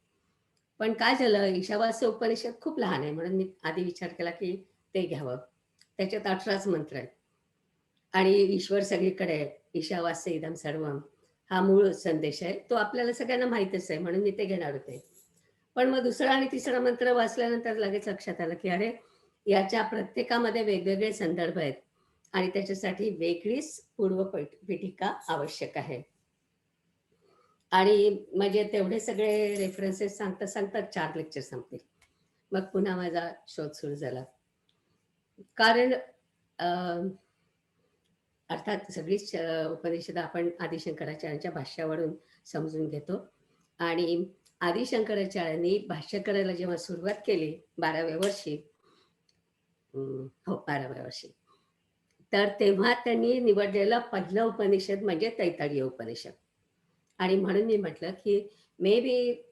पण काय झालं, ईशावास्य उपनिषद खूप लहान आहे म्हणून मी आधी विचार केला की ते घ्यावं. त्याच्यात 18च मंत्र आहेत आणि ईश्वर सगळीकडे आहे. ईशावास्य इदं सर्वम हा मूळ संदेश आहे. तो आपल्याला सगळ्यांना माहीतच आहे म्हणून मी ते घेणार होते. पण मग दुसरा आणि तिसरा मंत्र वाचल्यानंतर लगेच लक्षात आलं की अरे, याच्या प्रत्येकामध्ये वेगवेगळे संदर्भ आहेत आणि त्याच्यासाठी वेगळीच पीठिका आवश्यक आहे. आणि म्हणजे तेवढे सगळे रेफरन्सेस सांगता 4 लेक्चर संपतील. मग पुन्हा माझा शोध सुरू झाला. कारण अर्थात सगळीच उपनिषदं आपण आदिशंकराचार्यांच्या भाष्यावरून समजून घेतो आणि आदिशंकराचार्यांनी भाष्य करायला जेव्हा सुरुवात केली 12व्या वर्षी, हो 12व्या वर्षी, तर तेव्हा त्यांनी निवडलेलं पहिलं उपनिषद म्हणजे तैत्तिरीय उपनिषद. आणि म्हणून मी म्हटलं की मे बी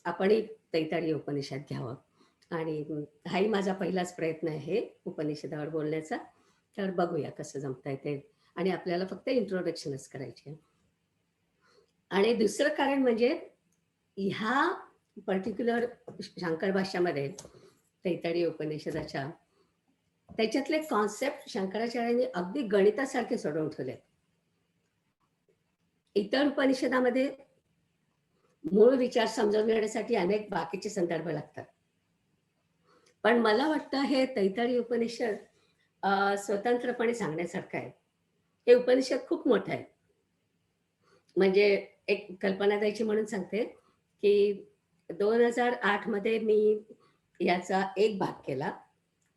आपणही तैत्तिरीय उपनिषद घ्यावं. आणि हाही माझा पहिलाच प्रयत्न आहे उपनिषदावर बोलण्याचा. तर बघूया कसं जमतंय ते. आणि आपल्याला फक्त इंट्रोडक्शनच करायची आहे. आणि दुसरं कारण म्हणजे ह्या पर्टिक्युलर शंकर भाष्यामध्ये तैत्तिरीय उपनिषदाच्या त्याच्यातले कॉन्सेप्ट शंकराचार्यांनी अगदी गणितासारखे सोडवून ठेवले. इतर उपनिषदामध्ये मूळ विचार समजून घेण्यासाठी अनेक बाकीचे संदर्भ लागतात. पण मला वाटतं हे तैत्तिरीय उपनिषद स्वतंत्रपणे सांगण्यासारखं आहे. हे उपनिषद खूप मोठं आहे. म्हणजे एक कल्पना द्यायची म्हणून सांगते की 2008 मध्ये मी याचा एक भाग केला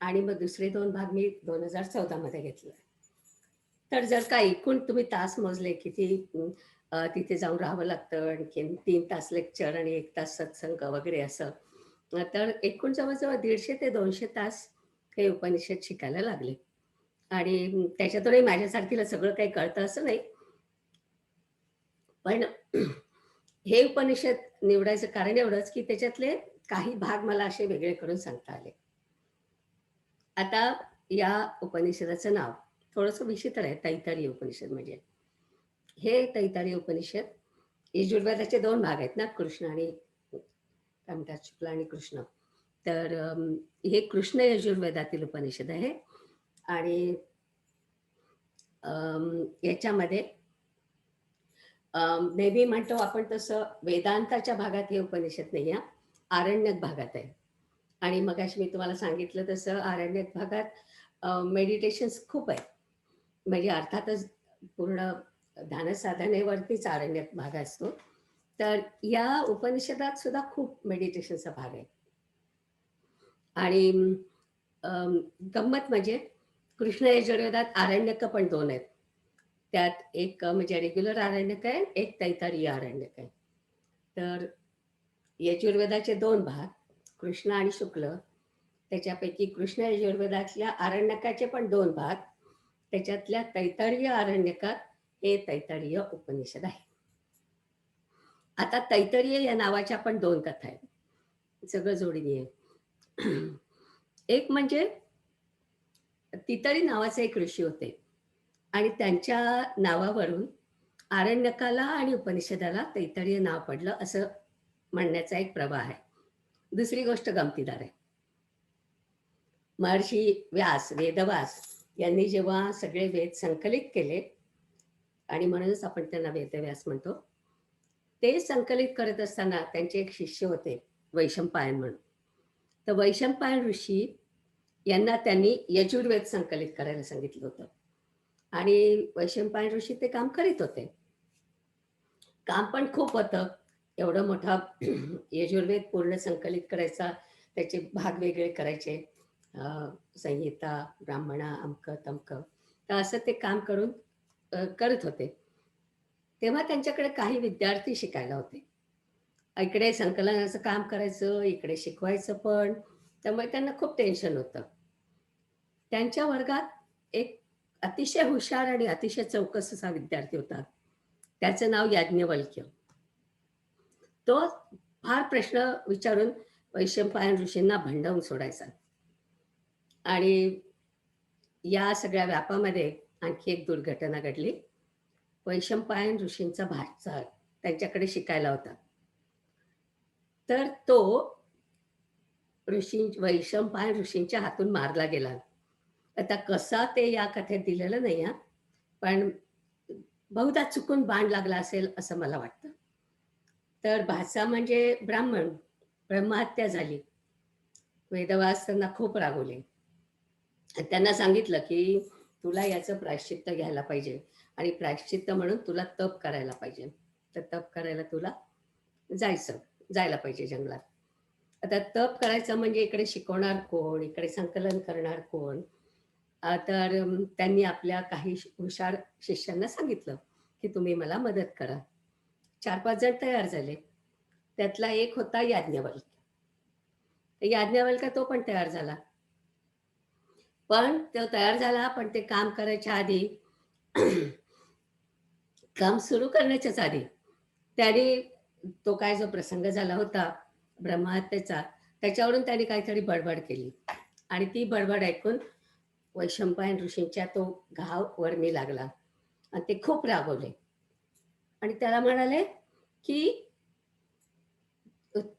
आणि मग दुसरे 2 भाग मी 2014 मध्ये घेतले. तर जर का एकूण तुम्ही तास मोजले किती तिथे जाऊन राहावं लागतं, आणखीन 3 तास लेक्चर आणि 1 तास सत्संग वगैरे असं, तर एकूण जवळजवळ 150 ते 200 तास हे उपनिषद शिकायला लागले. आणि त्याच्यातूनही माझ्यासारखीला सगळं काही कळतं असं नाही. पण हे उपनिषद निवडायचं कारण एवढंच की त्याच्यातले काही भाग मला असे वेगळे करून सांगता आले. आता या उपनिषदाचं नाव थोडंसं विचित्र आहे, तैत्तिरीय उपनिषद म्हणजे. हे तैत्तिरीय उपनिषद यजुर्वेदाचे 2 भाग आहेत ना, कृष्ण आणि काय म्हणतात, शुक्ल आणि कृष्ण. तर हे कृष्ण यजुर्वेदातील उपनिषद आहे आणि याच्यामध्ये नेहमी म्हणतो आपण तसं वेदांताच्या भागात हे उपनिषद नाही आहे, आरण्यक भागात आहे. आणि मगाशी मी तुम्हाला सांगितलं तसं आरण्यक भागात मेडिटेशन्स खूप आहेत. म्हणजे अर्थातच पूर्ण ध्यानसाधनेवरतीच आरण्यक भाग असतो. तर या उपनिषदात सुद्धा खूप मेडिटेशनचा भाग आहे. आणि गंमत म्हणजे कृष्ण यजुर्वेदात आरण्यक पण 2 आहेत. त्यात एक म्हणजे रेग्युलर आरण्यक आहे, एक तैत्तिरीय आरण्यक आहे. तर यजुर्वेदाचे 2 भाग कृष्ण आणि शुक्ल, त्याच्यापैकी कृष्ण यजुर्वेदातल्या आरण्यकाचे पण 2 भाग, त्याच्यातल्या तैत्तिरीय आरण्यकात हे तैत्तिरीय उपनिषद आहे. आता तैत्तिरीय या नावाच्या पण 2 कथा आहेत, सगळं जोडीने आहे. एक म्हणजे तितरी नावाचे एक ऋषी होते आणि त्यांच्या नावावरून आरण्यकाला आणि उपनिषदाला तैत्तिरीय नाव पडलं असं म्हणण्याचा एक प्रवाह आहे. दुसरी गोष्ट गमतीदार आहे. महर्षी व्यास, वेदव्यास यांनी जेव्हा सगळे वेद संकलित केले, आणि म्हणूनच आपण त्यांना वेदव्यास म्हणतो, ते संकलित करत असताना त्यांचे एक शिष्य होते वैशंपायन म्हणून. तर वैशंपायन ऋषी यांना त्यांनी यजुर्वेद संकलित करायला सांगितलं होतं आणि वैशंपायन ऋषी ते काम करीत होते. काम पण खूप होतं. एवढं मोठा यजुर्वेद पूर्ण संकलित करायचा, त्याचे भाग वेगळे करायचे, संहिता, ब्राह्मणा, अमक तमक, तर असं ते काम करून करत होते. तेव्हा त्यांच्याकडे काही विद्यार्थी शिकायला होते. इकडे संकलनाचं काम करायचं, इकडे शिकवायचं पण, त्यामुळे त्यांना खूप टेन्शन होतं. त्यांच्या वर्गात एक अतिशय हुशार आणि अतिशय चौकस असा विद्यार्थी होता. त्याचं नाव याज्ञवल्क्य. तो फार प्रश्न विचारून वैशंपायन ऋषींना भंडावून सोडायचा. आणि या सगळ्या व्यापामध्ये आणखी एक दुर्घटना घडली. वैशंपायन ऋषींचा भाचा त्यांच्याकडे शिकायला होता. तर तो वैशंपायन ऋषींच्या हातून मारला गेला. आता कसा ते या कथेत दिलेलं नाही हा, पण बहुधा चुकून बाण लागला असेल असं मला वाटतं. तर भासा म्हणजे ब्राह्मण, ब्रह्महत्या झाली. वेदव्यास त्यांना खूप रागवले. त्यांना सांगितलं की तुला याचं प्रायश्चित्त घ्यायला पाहिजे आणि प्रायश्चित्त म्हणून तुला तप करायला पाहिजे. तर तप करायला तुला जायला पाहिजे जंगलात. आता तप करायचं म्हणजे इकडे शिकवणार कोण, इकडे संकलन करणार कोण? तर त्यांनी आपल्या काही हुशार शिष्यांना सांगितलं की तुम्ही मला मदत करा. 4-5 जण तयार झाले. त्यातला एक होता याज्ञवल्क्य. याज्ञवल्क्य तो पण तयार झाला. पण तो तयार झाला, पण ते काम करायच्या आधी काम सुरू करण्याच्याच आधी त्याने तो काय जो प्रसंग झाला होता ब्रह्महत्येचा, त्याच्यावरून त्याने काहीतरी बडबड केली आणि ती बडबड ऐकून वैशंपायन ऋषींच्या तो घाव वर्मी लागला आणि ते खूप रागवले आणि त्याला म्हणाले की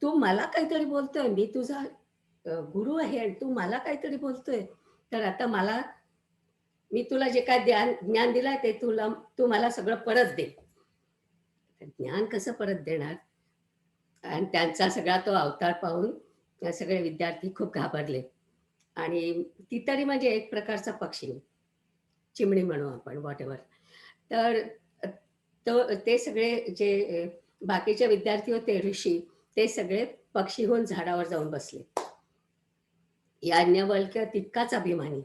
तू मला काहीतरी बोलतोय, मी तुझा गुरु आहे आणि तू मला काहीतरी बोलतोय, तर आता मी तुला जे काय ज्ञान दिलंय ते तू मला सगळं परत दे. ज्ञान कसं परत देणार? आणि त्यांचा सगळा तो अवतार पाहून सगळे विद्यार्थी खूप घाबरले आणि ती तरी म्हणजे एक प्रकारचा पक्षी, चिमणी म्हणू आपण, व्हॉट एव्हर. तर ते सगळे जे बाकीचे विद्यार्थी होते, ऋषी, ते सगळे पक्षी होऊन झाडावर जाऊन बसले. याज्ञवल्क्य तितकाच अभिमानी,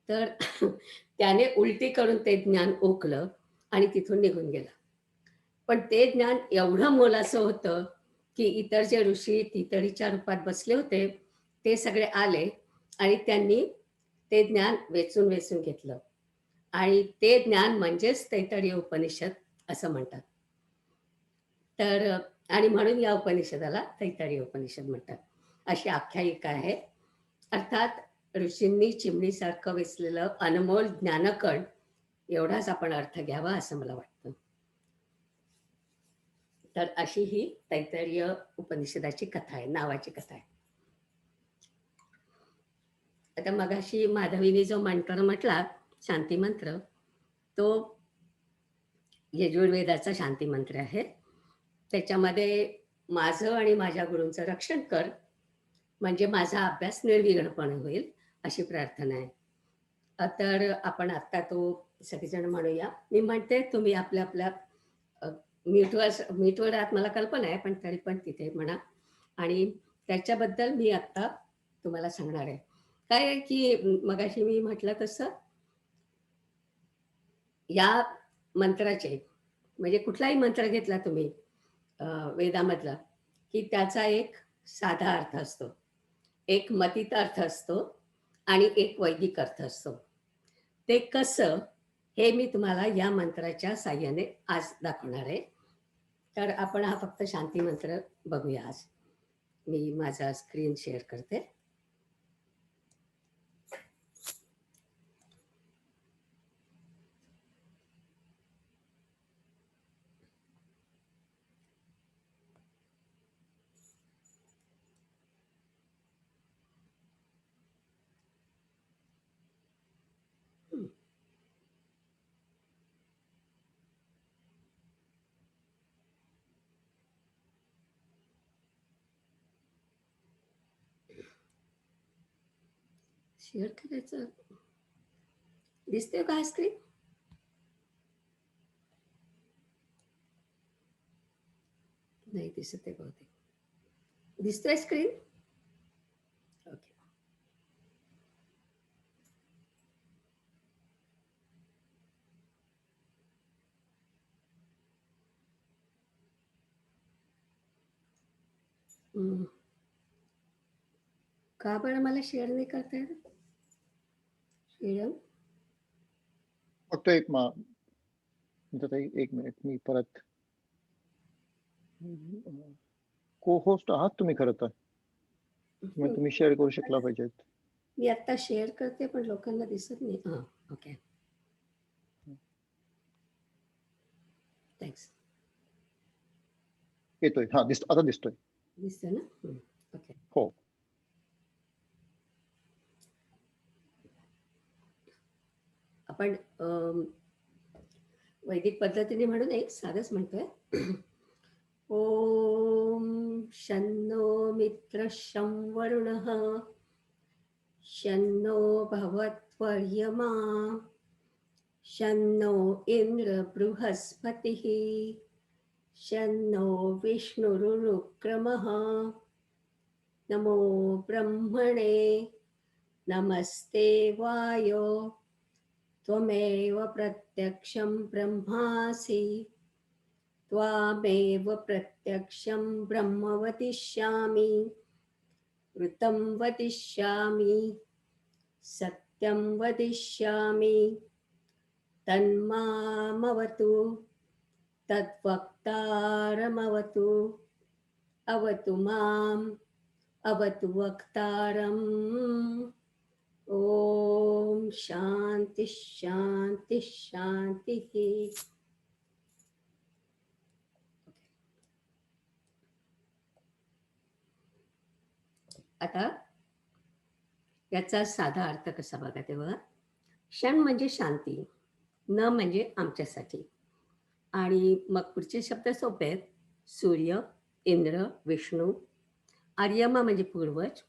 तर त्याने उलटी करून ते ज्ञान ओकलं आणि तिथून निघून गेला. पण ते ज्ञान एवढं मोलाचं होतं की इतर जे ऋषी तितडीच्या रूपात बसले होते ते सगळे आले आणि त्यांनी ते ज्ञान वेचून घेतलं आणि ते ज्ञान म्हणजेच तैत्तिरीय उपनिषद असं म्हणतात. तर आणि म्हणून या उपनिषदाला तैत्तिरीय उपनिषद म्हणतात. अशी आख्यायिका आहे. अर्थात ऋषींनी चिमणीसारखं वेचलेलं अनमोल ज्ञानकण एवढाच आपण अर्थ घ्यावा असं मला वाटतं. तर अशी ही तैत्तिरीय उपनिषदाची कथा आहे, नावाची कथा आहे. आता मगाशी माधवीने जो मंत्र म्हटला, शांती मंत्र, तो यजुर्वेदाचा शांती मंत्र आहे. त्याच्यामध्ये माझं आणि माझ्या गुरूंचं रक्षण कर, म्हणजे माझा अभ्यास निर्विघ्नपणे होईल, अशी प्रार्थना आहे. तर आपण आत्ता तो सगळेजण म्हणूया. मी म्हणते, तुम्ही आपल्या मीटवर आहात मला कल्पना आहे, पण तरी पण तिथे म्हणा. आणि त्याच्याबद्दल मी आत्ता तुम्हाला सांगणार आहे. काय आहे की मगाशी मी म्हटलं तसं या मंत्राचे, म्हणजे कुठलाही मंत्र घेतला तुम्ही वेदामधला, की त्याचा एक साधा अर्थ असतो, एक मतित अर्थ असतो आणि एक वैदिक अर्थ असतो. ते कसं हे मी तुम्हाला या मंत्राच्या साहाय्याने आज दाखवणार आहे. तर आपण हा फक्त शांती मंत्र बघूया आज. मी माझा स्क्रीन शेअर करते. शेअर करायचं दिसतोय का स्क्रीन? नाही दिसत आहे बहुतेक. दिसतोय स्क्रीन? ओके. का बरं मला शेअर नाही करता येत? श्रीराम, फक्त एक मिनिट, मी परत को होस्ट आहात तुम्ही खरं तर, तुम्ही शेअर करू शकला पाहिजेत. मी आता शेअर करते पण लोकांना दिसत नाही. हां, ओके, थँक्स. येतोय, हा आता दिसतोय. दिसतं ना? ओके. हो. आपण वैदिक पद्धतीने म्हणून एक साधंच म्हणतोय. ओम शन्नो मित्र शं वरुणः शन्नो भवत्वर्यमा शन्नो इंद्र बृहस्पतिः शन्नो विष्णुरुक्रमः नमो ब्रह्मणे नमस्ते वायो त्वमेव प्रत्यक्षं ब्रह्मासि त्वामेव प्रत्यक्षं ब्रह्म वदिष्यामि ऋतं वदिष्यामि सत्यं वदिष्यामि तन्मामवतु तद्वक्तारमवतु अवतु माम् अवतु वक्तारम् ओम शांति शांति शांति. आता याचा साधा अर्थ कसा बघा तेव्हा. क्षण म्हणजे शांती, न म्हणजे आमच्यासाठी. आणि मग पुढचे शब्द सोपे आहेत. सूर्य, इंद्र, विष्णू, आर्यमा म्हणजे पूर्वज,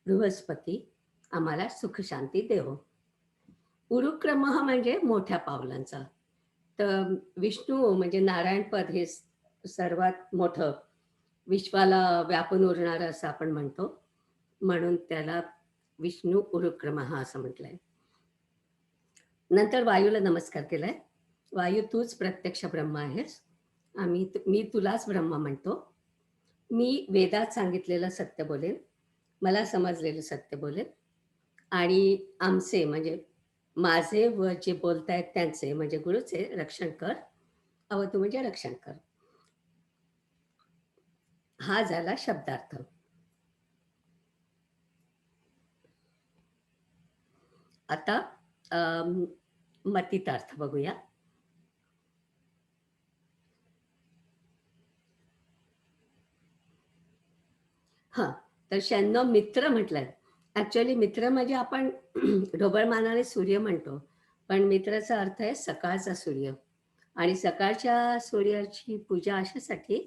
बृहस्पती आम्हाला सुख शांती देव. उरुक्रम म्हणजे मोठ्या पावलांचा. तर विष्णू म्हणजे नारायणपद हे सर्वात मोठं, विश्वाला व्यापून उरणारं असं आपण म्हणतो, म्हणून त्याला विष्णू उरुक्रम असं म्हटलंय. नंतर वायूला नमस्कार केलाय. वायू तूच प्रत्यक्ष ब्रह्म आहेस, मी तुलाच ब्रह्म म्हणतो. मी वेदात सांगितलेलं सत्य बोलेन, मला समजलेलं सत्य बोलेन, आणि आमचे म्हणजे माझे व जे बोलतायत त्यांचे म्हणजे गुरुचे रक्षण कर. अवतू म्हणजे रक्षण कर. हा झाला शब्दार्थ. आता मतितार्थ बघूया. हा, तर शन्नो मित्र म्हटलंय. ऍक्च्युअली मित्र म्हणजे आपण ढोबळमानाने सूर्य म्हणतो, पण मित्राचा अर्थ आहे सकाळचा सूर्य. आणि सकाळच्या सूर्याची पूजा अशासाठी,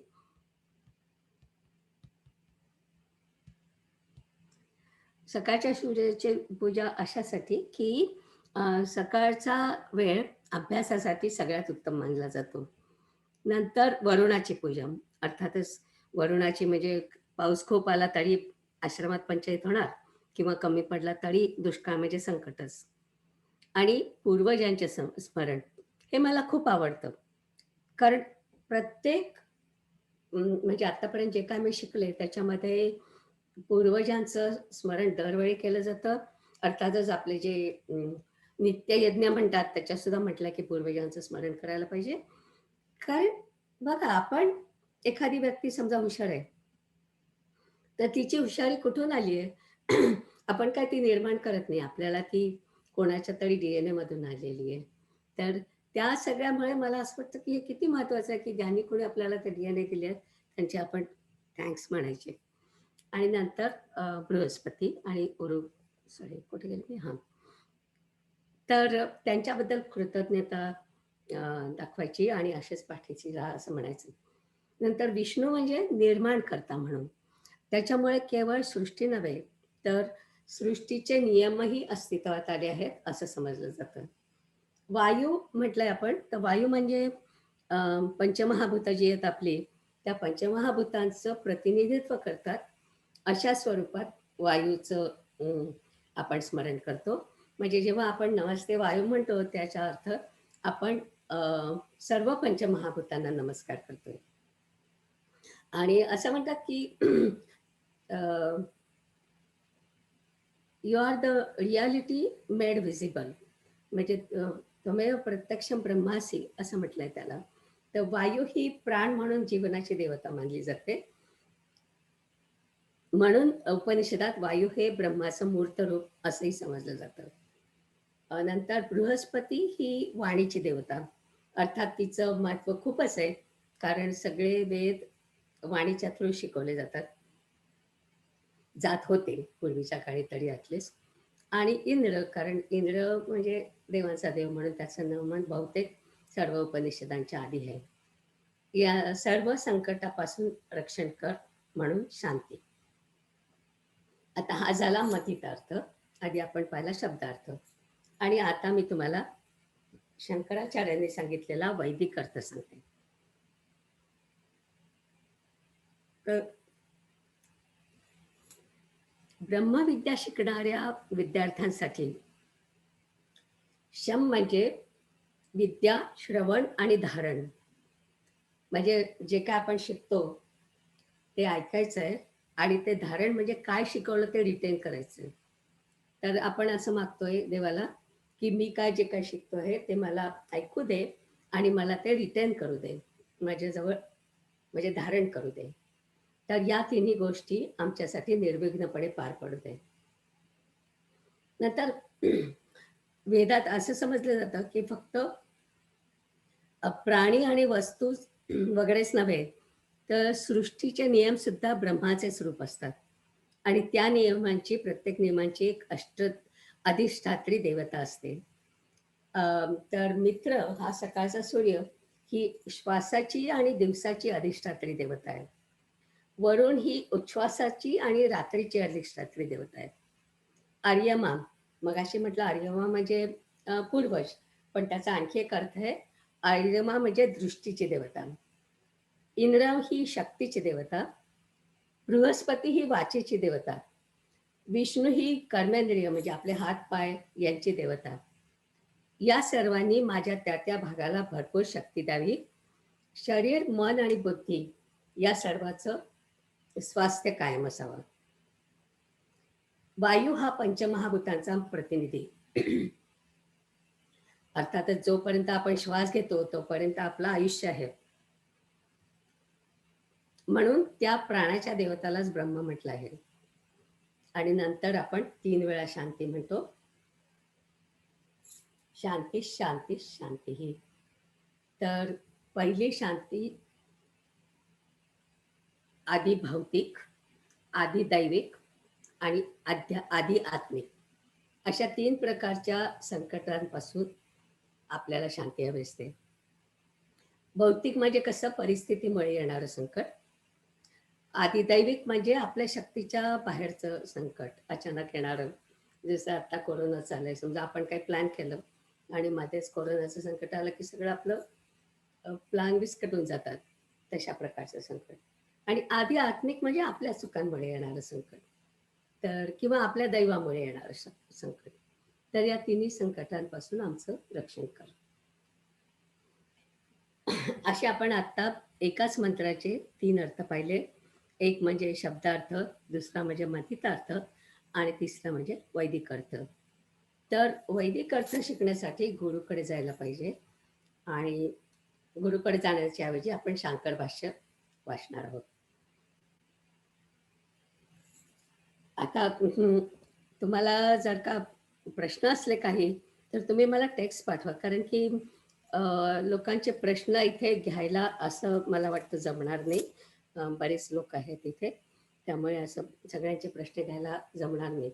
सकाळच्या सूर्याची पूजा अशासाठी की सकाळचा वेळ अभ्यासासाठी सगळ्यात उत्तम मानला जातो. नंतर वरुणाची पूजा, अर्थातच वरुणाची म्हणजे पाऊस खूप आला तरी आश्रमात पंचायत होणार, किंवा कमी पडला तरी दुष्काळ म्हणजे संकटच. आणि पूर्वजांचे स्मरण हे मला खूप आवडतं, कारण प्रत्येक म्हणजे आतापर्यंत जे काय मी शिकले त्याच्यामध्ये पूर्वजांचं स्मरण दरवेळी केलं जातं. अर्थातच आपले जे नित्ययज्ञ म्हणतात त्याच्यात सुद्धा म्हटलं की पूर्वजांचं स्मरण करायला पाहिजे. कारण बघा, आपण एखादी व्यक्ती समजा हुशार आहे, तर तिची हुशारी कुठून आली आहे? आपण काय ती निर्माण करत नाही, आपल्याला ती कोणाच्या तरी DNA मधून आलेली आहे. तर त्या सगळ्यामुळे मला असं वाटतं की हे किती महत्वाचं आहे की ज्यांनी कोणी आपल्याला ते DNA दिले आहेत त्यांचे आपण थँक्स म्हणायचे. आणि नंतर बृहस्पती आणि कुठे गेले मी, हां, तर त्यांच्याबद्दल कृतज्ञता दाखवायची आणि असेच पाठीची राहा असं म्हणायचं. नंतर विष्णू म्हणजे निर्माण करता म्हणून, त्याच्यामुळे केवळ सृष्टी नव्हे तर सृष्टीचे नियमही अस्तित्वात आले आहेत असं समजलं जातं. वायू म्हटलंय आपण, तर वायू म्हणजे पंचमहाभूतं जी आहेत आपली, त्या पंचमहाभूतांचं प्रतिनिधित्व करतात अशा स्वरूपात वायूचं आपण स्मरण करतो. म्हणजे जेव्हा आपण नमस्ते वायू म्हणतो त्याचा अर्थ आपण सर्व पंचमहाभूतांना नमस्कार करतोय. आणि असं म्हणतात की you are the reality made visible, म्हणजे त्वमेव प्रत्यक्षं ब्रह्मासी असं म्हटलंय त्याला. तर वायू ही प्राण म्हणून जीवनाची देवता मानली जाते. म्हणून उपनिषदात वायू हे ब्रह्माचं मूर्त रूप असंही समजलं जातं. नंतर बृहस्पती ही वाणीची देवता, अर्थात तिचं महत्व खूपच आहे, कारण सगळे वेद वाणीच्या थ्रू शिकवले जातात. जात होते पूर्वीच्या काळी तरी ॲटलिस्ट. आणि इंद्र, कारण इंद्र म्हणजे देवांचा देव म्हणून त्याचं नामन बहुतेक सर्व उपनिषदांच्या आधी आहे. या सर्व संकटापासून रक्षण कर म्हणून शांती. आता हा झाला मथितार्थ. आधी आपण पाहिला शब्दार्थ. आणि आता मी तुम्हाला शंकराचार्यांनी सांगितलेला वैदिक अर्थ सांगते. तर ब्रह्मविद्या शिकणाऱ्या विद्यार्थ्यांसाठी शम म्हणजे विद्या, श्रवण आणि धारण. म्हणजे जे काय आपण शिकतो ते ऐकायचं आहे आणि ते धारण म्हणजे काय शिकवलं ते रिटेन करायचं आहे. तर आपण असं मागतोय देवाला की मी काय जे काय शिकतोय ते मला ऐकू दे आणि मला ते रिटेन करू दे, माझ्याजवळ म्हणजे धारण करू दे. तर या तिन्ही गोष्टी आमच्यासाठी निर्विघ्नपणे पार पडू दे. नंतर वेदात असं समजलं जातं की फक्त प्राणी आणि वस्तू वगैरेच नव्हे, तर सृष्टीचे नियम सुद्धा ब्रह्माचे स्वरूप असतात आणि त्या नियमांची, प्रत्येक नियमांची एक अधिष्ठात्री देवता असते. तर मित्र हा सकाळचा सूर्य ही श्वासाची आणि दिवसाची अधिष्ठात्री देवता आहे. वरुण ही उच्छ्वासाची आणि रात्रीची अधिष्ठात्री देवता आहे. आर्यमा, मगाशी म्हटलं आर्यमा म्हणजे पूर्वज, पण त्याचा आणखी एक अर्थ आहे. आर्यमा म्हणजे दृष्टीची देवता. इंद्र ही शक्तीची देवता. बृहस्पती ही वाचेची देवता. विष्णू ही कर्मेंद्रिय म्हणजे आपले हात पाय यांची देवता. या सर्वांनी माझ्या त्या त्या भागाला भरपूर शक्ती द्यावी. शरीर, मन आणि बुद्धी या सर्वाचं स्वास्थ्य कायम असावं. वायू हा पंचमहाभूतांचा प्रतिनिधी. अर्थातच जोपर्यंत आपण श्वास घेतो तोपर्यंत आपलं आयुष्य आहे. म्हणून त्या प्राणाच्या देवतालाच ब्रह्म म्हटलं आहे. आणि नंतर आपण 3 वेळा शांती म्हणतो. शांती शांती शांती ही. तर पहिली शांती आधी भौतिक, आधी दैविक आणि आधी आत्मिक अशा 3 प्रकारच्या संकटांपासून आपल्याला शांती हवी असते. भौतिक म्हणजे कसं, परिस्थितीमुळे येणारं संकट. आधी दैविक म्हणजे आपल्या शक्तीच्या बाहेरचं संकट, अचानक येणारं. जसं आता कोरोना चाललंय, समजा आपण काही प्लॅन केलं आणि मध्येच कोरोनाचं संकट आलं की सगळं आपलं प्लॅन विस्कटून जातात, तशा प्रकारचं संकट. आणि आधी आत्मिक म्हणजे आपल्या चुकांमुळे येणारं संकट, तर किंवा आपल्या दैवामुळे येणारं संकट. तर या तिन्ही संकटांपासून आमचं रक्षण कर. असे आपण आता एकाच मंत्राचे 3 अर्थ पाहिले. एक म्हणजे शब्दार्थ, दुसरा म्हणजे मथितार्थ आणि तिसरा म्हणजे वैदिक अर्थ. तर वैदिक अर्थ शिकण्यासाठी गुरुकडे जायला पाहिजे आणि गुरुकडे जाण्याच्या ऐवजी आपण शांकर भाष्य वाचणार आहोत. आता तुम्हाला जर का प्रश्न असले काही तर तुम्ही मला टेक्स्ट पाठवा, कारण की लोकांचे प्रश्न इथे घ्यायला असं मला वाटतं जमणार नाही. बरेच लोक आहेत इथे, त्यामुळे असं सगळ्यांचे प्रश्न घ्यायला जमणार नाही.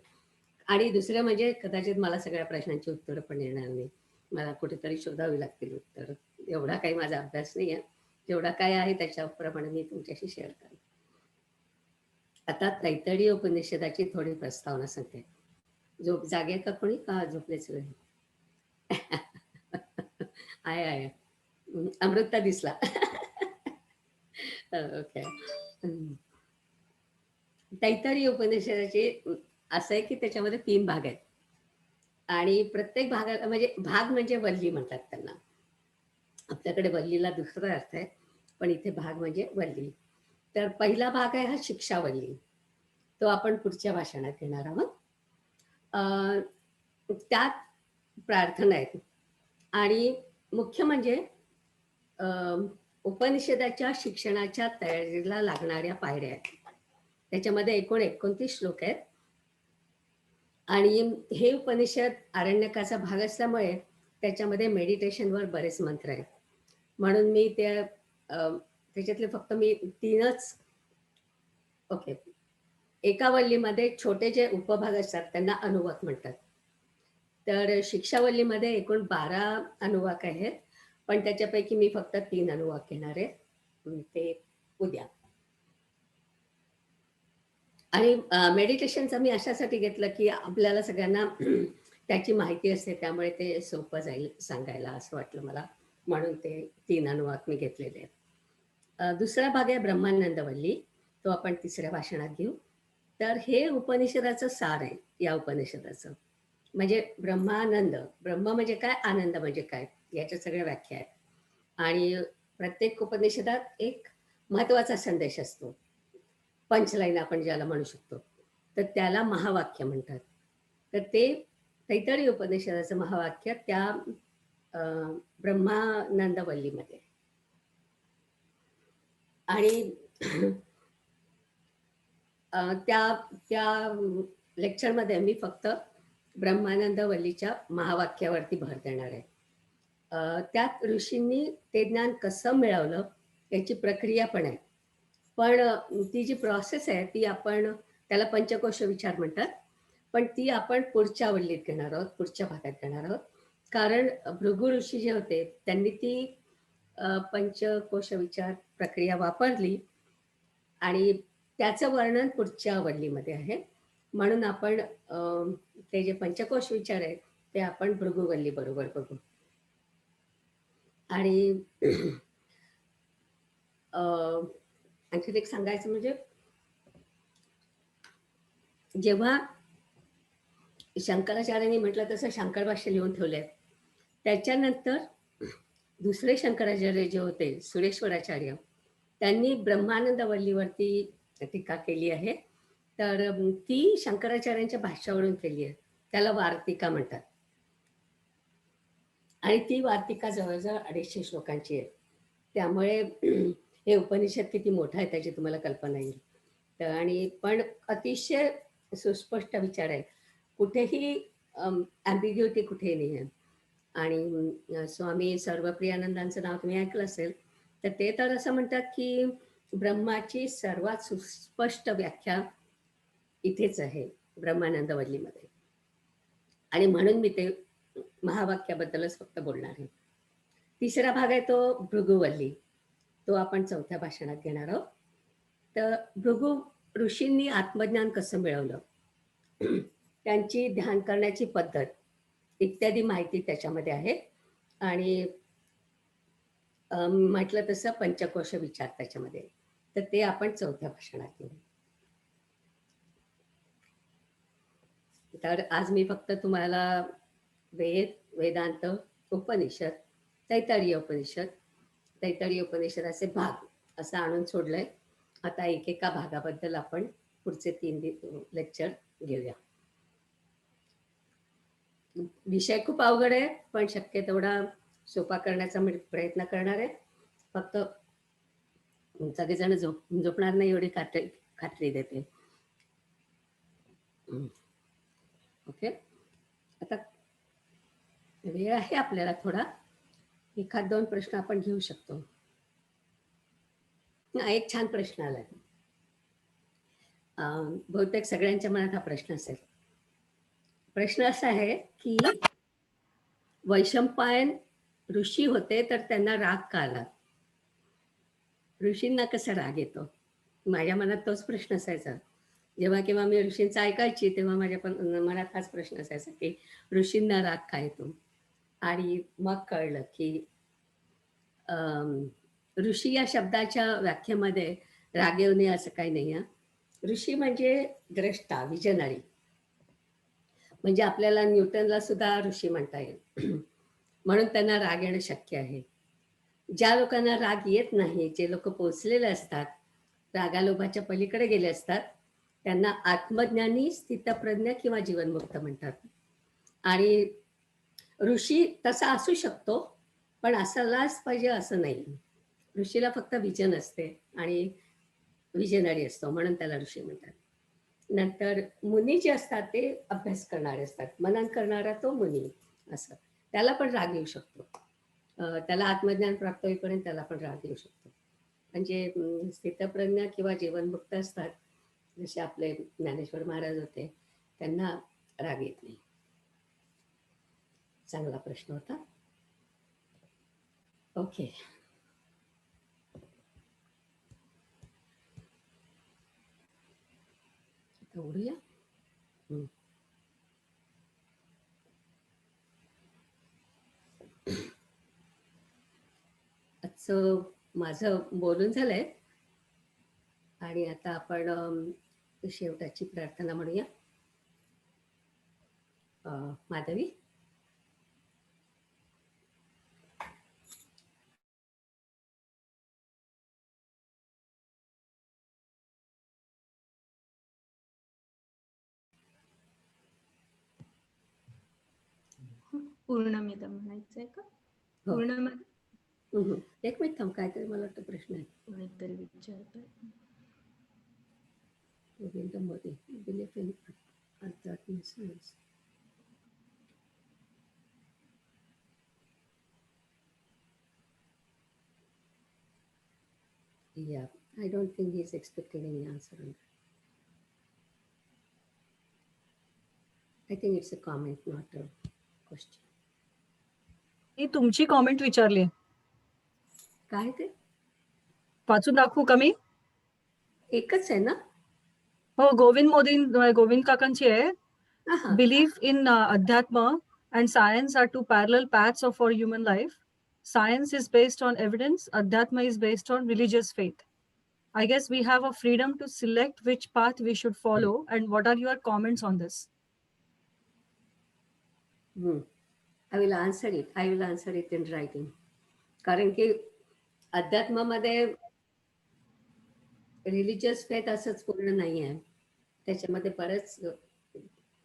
आणि दुसरं म्हणजे कदाचित मला सगळ्या प्रश्नांची उत्तरं पण येणार नाही, मला कुठेतरी शोधावी लागतील उत्तरं. एवढा काही माझा अभ्यास नाही आहे, जेवढा काय आहे त्याच्याप्रमाणे मी तुमच्याशी शेअर करेन. आता तैत्तिरीय उपनिषदाची थोडी प्रस्तावना सांगते. जागे का कोणी, का झोपलेच वेळ? आहे अमृता दिसला. ओके. तैत्तिरीय उपनिषदाचे असं आहे की त्याच्यामध्ये 3 भाग आहेत आणि प्रत्येक भागाला म्हणजे भाग म्हणजे वल्ली म्हणतात त्यांना. आपल्याकडे वल्लीला दुसरा अर्थ आहे, पण इथे भाग म्हणजे वल्ली. तर पहिला भाग आहे हा शिक्षावल्ली, तो आपण पुढच्या भाषणात घेणार आहोत. त्यात प्रार्थना आहेत आणि मुख्य म्हणजे उपनिषदाच्या शिक्षणाच्या तयारीला लागणाऱ्या पायऱ्या आहेत. त्याच्यामध्ये एकूण 29 श्लोक आहेत आणि हे उपनिषद आरण्यकाचा भाग असल्यामुळे त्याच्यामध्ये मेडिटेशनवर बरेच मंत्र आहेत. म्हणून मी त्याच्यातले फक्त मी 3च एका वल्लीमध्ये छोटे जे उपभाग असतात त्यांना अनुवाक म्हणतात. तर शिक्षावल्लीमध्ये एकूण 12 अनुवाक आहेत, पण त्याच्यापैकी मी फक्त 3 अनुवाक घेणार आहे. ते उद्या. आणि मेडिटेशनचं मी अशासाठी घेतलं, की आपल्याला सगळ्यांना त्याची माहिती असते, त्यामुळे ते सोपं जाईल सांगायला असं वाटलं मला. म्हणून ते 3 अनुवाक मी घेतलेले आहेत. दुसरा भाग आहे ब्रह्मानंदवल्ली. तो आपण तिसऱ्या भाषणात घेऊ. तर हे उपनिषदाचं सार आहे या उपनिषदाचं. म्हणजे ब्रह्मानंद, ब्रह्म म्हणजे काय, आनंद म्हणजे काय, याच्या सगळ्या व्याख्या आहेत. आणि प्रत्येक उपनिषदात एक महत्वाचा संदेश असतो. पंचलाईन आपण ज्याला म्हणू शकतो. तर त्याला महावाक्य म्हणतात. तर ते तैत्तिरीय उपनिषदाचं महावाक्य त्या ब्रह्मानंदवल्लीमध्ये. आणि त्या त्या लेक्चरमध्ये मी फक्त ब्रह्मानंदवल्लीच्या महावाक्यावरती भर देणार आहे. त्यात ऋषींनी ते ज्ञान कसं मिळवलं याची प्रक्रिया पण आहे. पण ती जी प्रोसेस आहे ती आपण त्याला पंचकोश विचार म्हणतात. पण ती आपण पुढच्या वल्लीत घेणार आहोत, पुढच्या भागात घेणार आहोत. कारण भृगु ऋषी जे होते त्यांनी ती पंचकोश विचार प्रक्रिया वापरली आणि त्याचं वर्णन पुढच्या वल्लीमध्ये आहे. म्हणून आपण ते जे पंचकोश विचार आहेत ते आपण भृगुवल्ली बरोबर बघू. आणि आणखी एक सांगायचं म्हणजे जेव्हा शंकराचार्यांनी म्हटलं तसं शंकर भाष्य लिहून ठेवले, त्याच्यानंतर दुसरे शंकराचार्य जे होते सुरेश्वराचार्य, त्यांनी ब्रह्मानंदवल्लीवरती टीका केली आहे. तर ती शंकराचार्यांच्या भाष्यावरून केली आहे. त्याला वार्तिका म्हणतात. आणि ती वार्तिका जवळजवळ 250 श्लोकांची आहे. त्यामुळे हे उपनिषद किती मोठं आहे त्याची तुम्हाला कल्पना येईल. तर आणि पण अतिशय सुस्पष्ट विचार आहे. कुठेही ॲम्बिग्युटी कुठेही नाही आहे. आणि स्वामी सर्वप्रियानंदांचं नाव तुम्ही ऐकलं असेल, तर ते तर असं म्हणतात की ब्रह्माची सर्वात सुस्पष्ट व्याख्या इथेच आहे ब्रह्मानंदवल्लीमध्ये. आणि म्हणून मी ते महावाक्याबद्दलच फक्त बोलणार आहे. तिसरा भाग आहे तो भृगुवल्ली. तो आपण चौथ्या भाषणात घेणार आहोत. तर भृगु ऋषींनी आत्मज्ञान कसं मिळवलं, त्यांची ध्यान करण्याची पद्धत इत्यादी माहिती त्याच्यामध्ये आहे. आणि म्हटलं तसं पंचकोश विचार त्याच्यामध्ये. तर ते आपण चौथ्या भाषणात घेऊ. तर आज मी फक्त तुम्हाला वेद, वेदांत, उपनिषद, तैत्तिरीय उपनिषदाचे भाग असं आणून सोडलंय. आता एकेका भागाबद्दल आपण पुढचे 3 लेक्चर घेऊया. विषय खूप अवघड आहे, पण शक्य तेवढा सोपा करण्याचा मी प्रयत्न करणार आहे. फक्त सगळेजण झोपणार नाही एवढी खात्री देते. ओके, आता वेळ आहे आपल्याला थोडा. 1-2 प्रश्न आपण घेऊ शकतो. एक छान प्रश्न आलाय. बहुतेक सगळ्यांच्या मनात हा प्रश्न असेल. प्रश्न असा आहे की वैशंपायन ऋषी होते तर त्यांना राग का आला? ऋषींना कसा राग येतो? माझ्या मनात तोच प्रश्न असायचा. जेव्हा केव्हा मी ऋषींचं ऐकायची तेव्हा माझ्या पण मनात हाच प्रश्न असायचा की ऋषींना राग का येतो? आणि मग कळलं की ऋषी या शब्दाच्या व्याख्येमध्ये राग येऊ नये असं काही नाही. ऋषी म्हणजे द्रष्टा, विजनरी. म्हणजे आपल्याला न्यूटनला सुद्धा ऋषी म्हणता येईल. म्हणून त्यांना राग येणं शक्य आहे. ज्या लोकांना राग येत नाही, जे लोक पोचलेले असतात, रागालोभाच्या पलीकडे गेले असतात, त्यांना आत्मज्ञानी, स्थितप्रज्ञ किंवा जीवनमुक्त म्हणतात. आणि ऋषी तसा असू शकतो, पण असायलाच पाहिजे असं नाही. ऋषीला फक्त विजन असते आणि विजनरी असतो, म्हणून त्याला ऋषी म्हणतात. नंतर मुनी जे असतात ते अभ्यास करणारे असतात. मनन करणारा तो मुनी असं. त्याला पण राग येऊ शकतो. त्याला आत्मज्ञान प्राप्त होईपर्यंत त्याला पण राग येऊ शकतो. म्हणजे स्थितप्रज्ञ किंवा जीवनमुक्त असतात जसे आपले ज्ञानेश्वर महाराज होते, त्यांना राग येत नाही. चांगला प्रश्न होता. ओके. आता उडूया. आजचं माझं बोलून झालंय आणि आता आपण शेवटाची प्रार्थना म्हणूया. माधवी. पूर्णमिदं म्हणायचंय का? हो. पूर्णमध्ये एक मिनिट थांब, काहीतरी मला वाटतं प्रश्न आहे. कोणीतरी विचारतोय. गोविंद मोदी, बिलीफ इन अध्यात्म science. Yeah, I don't think he's expecting any answer on that. I think it's a comment, not a question. मी तुमची कॉमेंट विचारली. काय ते? वाचून दाखवू का मी? एकच आहे ना? हो, गोविंद काकांची आहे. हा. Belief in Adhyatma and science are two parallel paths of our human life. Science is based on evidence. Adhyatma is based on religious faith. I guess we have a freedom to select which path we should follow. And what are your comments on this? I will answer it. I will answer it in writing. कारण की अध्यात्मामध्ये रिलिजियस फेथ असंच पूर्ण नाही आहे. त्याच्यामध्ये बरेच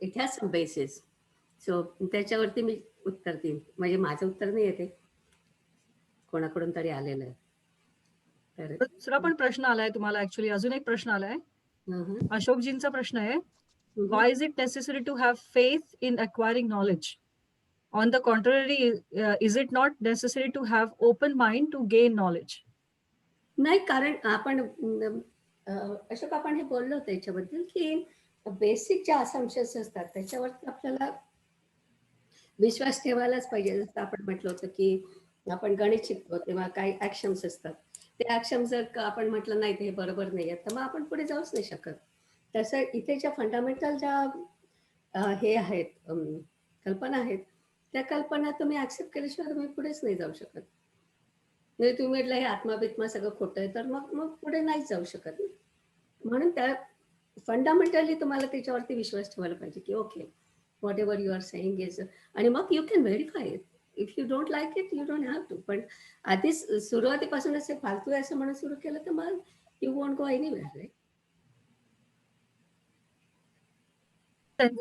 it has some basis. So त्याच्यावरती मी उत्तर देईन. म्हणजे माझं उत्तर नाही येते, कोणाकडून तरी आलेलं आहे. तर दुसरा पण प्रश्न आलाय तुम्हाला. ऍक्च्युली अजून एक प्रश्न आलाय. अशोकजींचा प्रश्न आहे, why is it necessary to have faith in acquiring knowledge? On the contrary, is it not necessary to have open mind to gain knowledge? नाही, कारण आपण अशोक आपण हे बोललो होतो याच्याबद्दल की बेसिक ज्या असम्पशन्स असतात त्याच्यावरती आपल्याला विश्वास ठेवायलाच पाहिजे. जसं आपण म्हटलं होतं की आपण गणित शिकतो तेव्हा काही ऍक्शन्स असतात. ते ऍक्शन जर आपण म्हटलं नाही ते बरोबर नाही आहे तर मग आपण पुढे जाऊच नाही शकत. तसं इथे ज्या फंडामेंटल ज्या हे आहेत कल्पना आहेत, त्या कल्पना तुम्ही ऍक्सेप्ट केल्याशिवाय तुम्ही पुढेच नाही जाऊ शकत. म्हणजे तुम्ही म्हटलं हे आत्मा सगळं खोटं आहे तर मग पुढे नाहीच जाऊ शकत. म्हणून त्या फंडामेंटली तुम्हाला त्याच्यावरती विश्वास ठेवायला पाहिजे की okay whatever you are saying is, आणि मग you can verify it. If you don't like it you don't have to. पण आधीच सुरुवातीपासूनच हे फालतू आहे असं म्हणून सुरू केलं तर मग you won't go anywhere, right?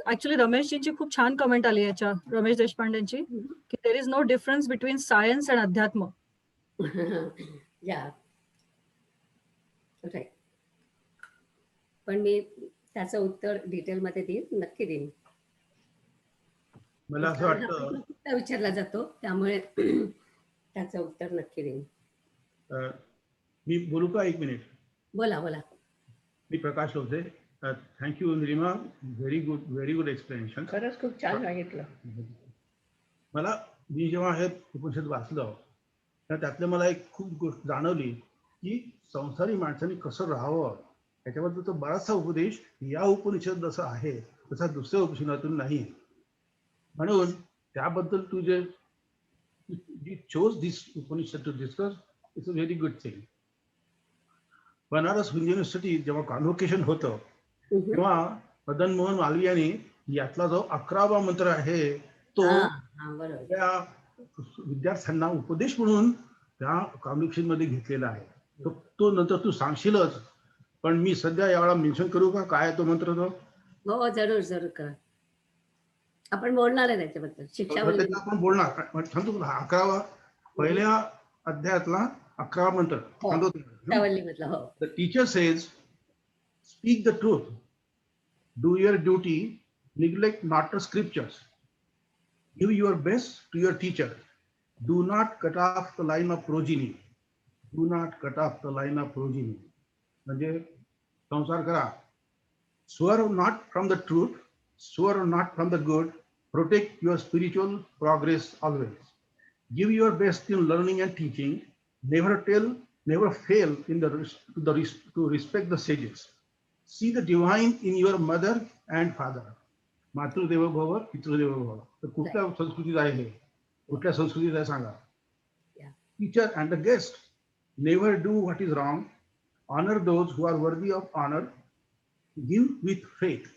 Actually रमेशजींची खूप छान कमेंट आली याच्या, रमेश देशपांडेंची, की there is no difference between science and अध्यात्म. या राईट. पण मी त्याचं उत्तर डिटेलमध्ये देईन, नक्की देईन. मला असं वाटतं विचारला जातो त्यामुळे त्याचं उत्तर नक्की देईन. मी बोलू का? एक मिनिट. बोला बोला. मी Prakash Lodhe. Thank you Nilima, very good explanation. खरंच खूप छान सांगितलं. मी जेव्हा हे उपनिषद वाचलं तर त्यातलं मला एक खूप गोष्ट जाणवली की संसारी माणसाने कसं राहावं याच्याबद्दल तो बराचसा उपदेश या उपनिषद जसं आहे तसा दुसऱ्या उपनिषदातून नाही. म्हणून त्याबद्दल तू जे chose this Upanishad to discuss, it's a very good thing. Banaras Hindu university जेव्हा कॉन्व्होकेशन होतं तेव्हा मदन मोहन मालवीय यांनी यातला जो 11वा मंत्र आहे तो त्या विद्यार्थ्यांना उपदेश म्हणून त्या कॉन्व्होकेशन मध्ये घेतलेला आहे. तो नंतर तू सांगशीलच, पण मी सध्या यावेळा मेन्शन करू का काय तो मंत्र? तो हो जरूर जरूर करा. आपण बोलणार आहे त्याच्याबद्दल. शिक्षावल्ली आपण बोलणार. सांगतो तुला 11वा पहिल्या अध्यायातला 11वा मंत्र सांगतो. The teacher says, speak the truth, do your duty, neglect not the scriptures, give your best to your teacher, do not cut off the line of progeny, do not cut off the line of progeny. म्हणजे संसार करा Swerve not from the truth, swerve not from the good, protect your spiritual progress always. Give your best in learning and teaching, never fail in to respect the sages. See the divine in your mother and father. मातृदेवो भव, पितृदेवो भव. तर कुठल्या संस्कृतीत आहे हे? कुठल्या संस्कृतीत आहे सांगा? Yeah. Teacher and the guest. Never do what is wrong. Honor those who are worthy of honor. Give with faith.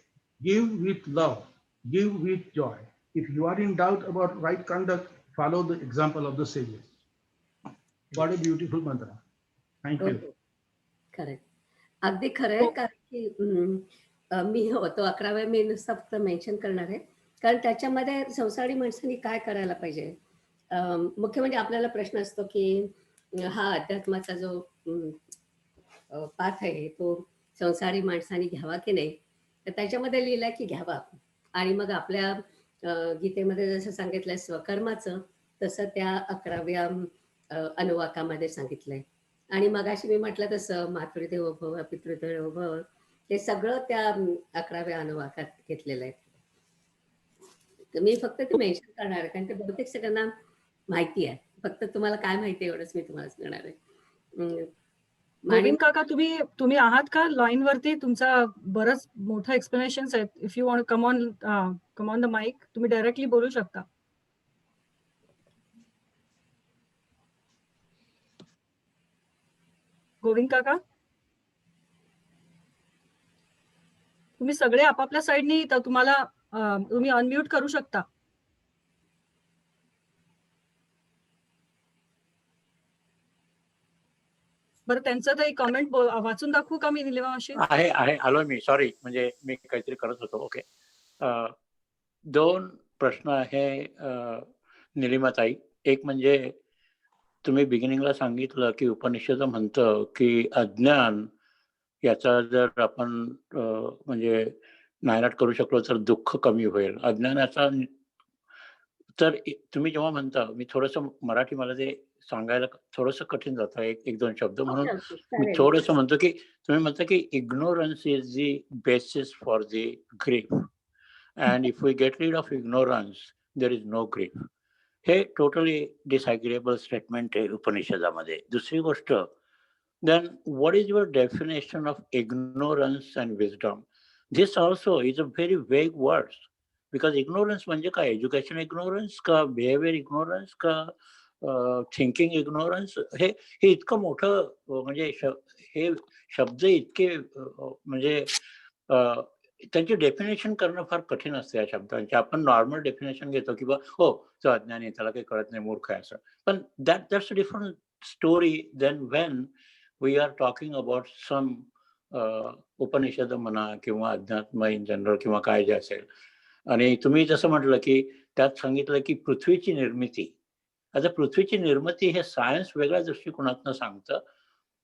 Give with love. Give with joy. If you are in doubt about right conduct, follow the example of the sages. What a beautiful mantra. Thank you. Correct. अगदी खरं आहे. हो. कारण की मी तो 11व्या मी नुसतं फक्त मेन्शन करणार आहे. कारण त्याच्यामध्ये संसारी माणसांनी काय करायला पाहिजे. मुख्य म्हणजे आपल्याला प्रश्न असतो की हा अध्यात्माचा जो पाठ आहे तो संसारी माणसांनी घ्यावा की नाही. तर त्याच्यामध्ये लिहिलंय की घ्यावा. आणि मग आपल्या गीतेमध्ये जसं सांगितलंय स्वकर्माचं, तसं त्या 11व्या अनुवाकामध्ये सांगितलंय. आणि मगाशी मी म्हटलं तसं मातृदेवो भव, पितृदेवो भव, हे सगळं त्या 11व्या अनुवाकात घेतलेलं आहे. तर मी फक्त ते मेन्शन करणार आहे कारण ते बहुतेक सगळ्यांना माहिती आहे. फक्त तुम्हाला काय माहिती आहे एवढंच मी तुम्हाला सांगणार आहे. आणि गोविंद काका, तुम्ही आहात का लाईन वरती? तुमचा बरंच मोठं एक्सप्लेनेशन्स आहेत. If you want come on the mic, तुम्ही डायरेक्टली बोलू शकता. गोविंद काका, तुम्ही सगळे आपापल्या साईडनी तुम्हाला तुम्ही अनम्यूट करू शकता. बरं, त्यांचं ते कमेंट वाचून दाखवू का मी, निलिमा मावशी? आहे आलो मी. सॉरी, म्हणजे मी काहीतरी करत होतो. ओके. 2 प्रश्न आहे निलिमाताई. एक म्हणजे तुम्ही बिगिनिंगला सांगितलं की उपनिषद म्हणतं की अज्ञान याचा जर आपण म्हणजे नायनाट करू शकलो तर दुःख कमी होईल. अज्ञानाचा तर तुम्ही जेव्हा म्हणता, मी थोडंसं मराठी मला ते सांगायला थोडंसं कठीण जातं एक 2 शब्द, म्हणून मी थोडंसं म्हणतो की तुम्ही म्हणता की ignorance is the basis for the grief and if we get rid of ignorance there is no grief. हे टोटली डिसॲग्रीएबल स्टेटमेंट आहे उपनिषदामध्ये. दुसरी गोष्ट, then what is your definition of ignorance and wisdom? This also is a very vague word, because ignorance म्हणजे काय? एज्युकेशन इग्नोरन्स का, बिहेवियर इग्नोरन्स का, थिंकिंग इग्नोरन्स? हे इतकं मोठं म्हणजे हे शब्द इतके म्हणजे त्यांची डेफिनेशन करणं फार कठीण असतं या शब्दांची. आपण नॉर्मल डेफिनेशन घेतो की हो, तो अज्ञानी, त्याला काही कळत नाही, मूर्ख आहे असं. पण that's a different story than when we are talking about some Upanishad म्हणा किंवा अध्यात्म इन जनरल किंवा काय जे असेल. आणि तुम्ही जसं म्हटलं की त्यात सांगितलं की पृथ्वीची निर्मिती. आता पृथ्वीची निर्मिती हे सायन्स वेगळ्या दृष्टिकोनातनं सांगतं.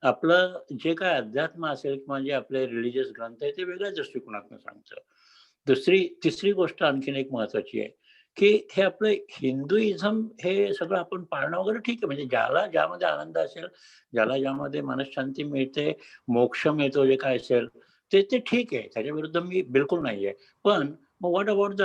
आपलं जे काय अध्यात्म असेल किंवा जे आपले रिलिजियस ग्रंथ आहे ते वेगळ्या दृष्टिकोनातनं सांगतं. तिसरी गोष्ट आणखीन एक महत्वाची आहे की हे आपलं हिंदुइझम हे सगळं आपण पाळणं वगैरे ठीक आहे, म्हणजे ज्याला ज्यामध्ये आनंद असेल, ज्याला ज्यामध्ये मनशांती मिळते, मोक्ष मिळतो, जे काय असेल ते ठीक आहे, त्याच्या विरुद्ध मी बिलकुल नाहीये. पण मग what about the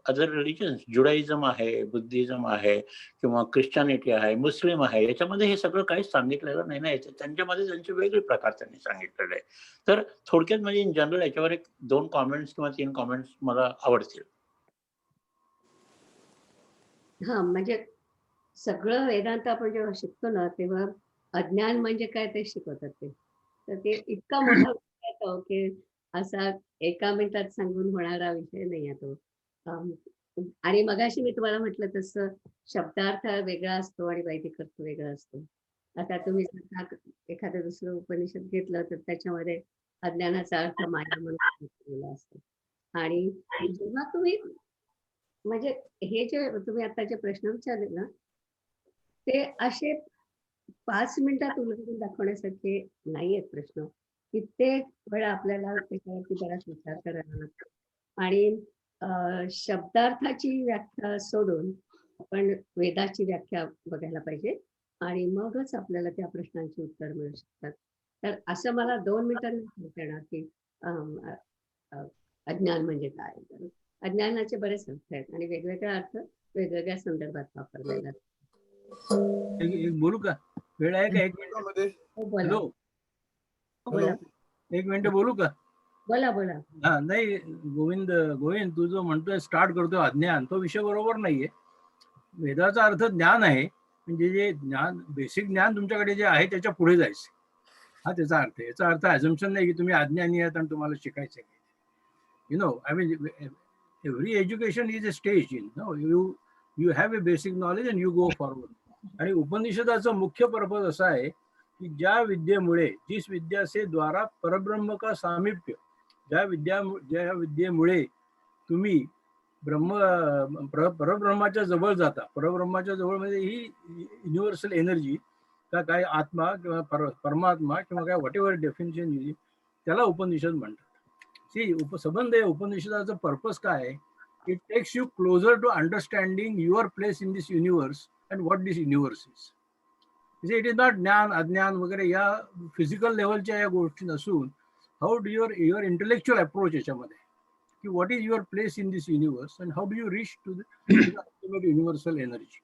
other religions? Judaism आहे, बुद्धिझम आहे किंवा ख्रिश्चनिटी आहे, मुस्लिम आहे, याच्यामध्ये हे सगळं काहीच सांगितलेलं नाही ना. त्यांच्यामध्ये त्यांचे वेगळे प्रकार त्यांनी सांगितलेले आहे. तर थोडक्यात म्हणजे इन जनरल याच्यावर 2 कॉमेंट्स किंवा 3 कॉमेंट्स मला आवडतील. हा, म्हणजे सगळं वेदांत आपण जेव्हा शिकतो ना तेव्हा अज्ञान म्हणजे काय ते शिकवतात ते. तर ते इतका मोठा विषय येतो की असा एका मिनिटात सांगून होणारा विषय नाही आहे तो. आणि मगाशी मी तुम्हाला म्हटलं तसं शब्दार्थ वेगळा असतो आणि वैदिक अर्थ वेगळा असतो. आता तुम्ही एखादं दुसरं उपनिषद घेतलं तर त्याच्यामध्ये अज्ञानाचा अर्थ माया म्हणून सांगितलेला असतो. आणि जेव्हा तुम्ही म्हणजे हे जे तुम्ही आता जे प्रश्न विचारले ना ते असे 5 मिनिटात उलगडून दाखवण्यासारखे नाहीयेत प्रश्न. कित्येक वेळा आपल्याला त्याच्यावरती बराच विचार करायला लागतो. आणि शब्दार्थाची व्याख्या सोडून आपण वेदाची व्याख्या बघायला पाहिजे आणि मगच आपल्याला त्या प्रश्नांची उत्तर मिळू शकतात. तर असं मला 2 मिनिटांनी सांगता येणार की अज्ञान म्हणजे काय. तर अज्ञानाचे बरेच अर्थ आहेत आणि वेगवेगळा अर्थ वेगवेगळ्या संदर्भात वापरलेला आहे. एक बोलू का? वेळ आहे का? एक मिनिट मध्ये हो, बोला हॅलो बोला एक मिनिट बोलू का? बोला बोला. हा नाही गोविंद तू जो म्हणतोय स्टार्ट करतोय अज्ञान, तो विषय बरोबर नाहीये. वेदाचा अर्थ ज्ञान आहे, म्हणजे जे ज्ञान बेसिक ज्ञान तुमच्याकडे जे आहे त्याच्या पुढे जायचं, हा त्याचा अर्थ आहे. याचा अर्थ अझम्पशन नाही की तुम्ही अज्ञानी आहात आणि तुम्हाला शिकायचं आहे. You know I mean every education is a stage in no you have a basic knowledge and you go forward. आणि उपनिषदाचा मुख्य पर्पज असा आहे की ज्या विद्येमुळे, जिस विद्या से द्वारा परब्रह्म का सामिप्य, ज्या विद्येमुळे तुम्ही परब्रह्माच्या जवळ जाता. परब्रह्माच्या जवळ म्हणजे ही युनिव्हर्सल एनर्जी का काय आत्मा किंवा परमात्मा किंवा काय व्हॉट एव्हर डेफिनेशन दिली त्याला उपनिषद म्हणतात. संबंध आहे उपनिषदाचा पर्पज काय आहे? It takes you closer to understanding your place in this universe and what this universe is. It is not ज्ञान अज्ञान वगैरे या फिजिकल लेवलच्या या गोष्टी नसून how do your intellectual approach याच्यामध्ये की what is your place in this universe and how do you reach to the ultimate universal energy,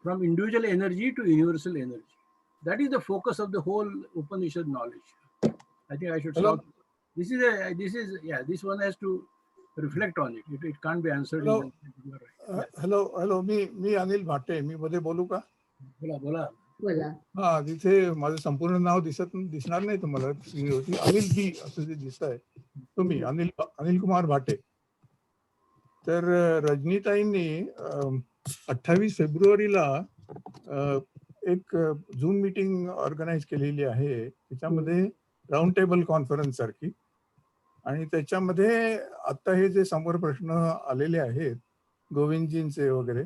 from individual energy to universal energy. That is the focus of the whole Upanishad knowledge. I think I should stop. This one has to reflect on it. It can't be answered. Hello मी अनिल भाटे. मी मध्ये बोलू का? बोला. हा, तिथे माझं संपूर्ण नाव दिसणार नाही तुम्हाला. अनिल बी असं जे दिसत आहे तुम्ही अनिल कुमार भाटे. तर रजनीताईंनी 28 फेब्रुवारीला एक झूम मीटिंग ऑर्गनाईज केलेली आहे. त्याच्यामध्ये राऊंड टेबल कॉन्फरन्स सारखी. आणि त्याच्यामध्ये आता हे जे समोर प्रश्न आलेले आहेत गोविंदजींचे वगैरे,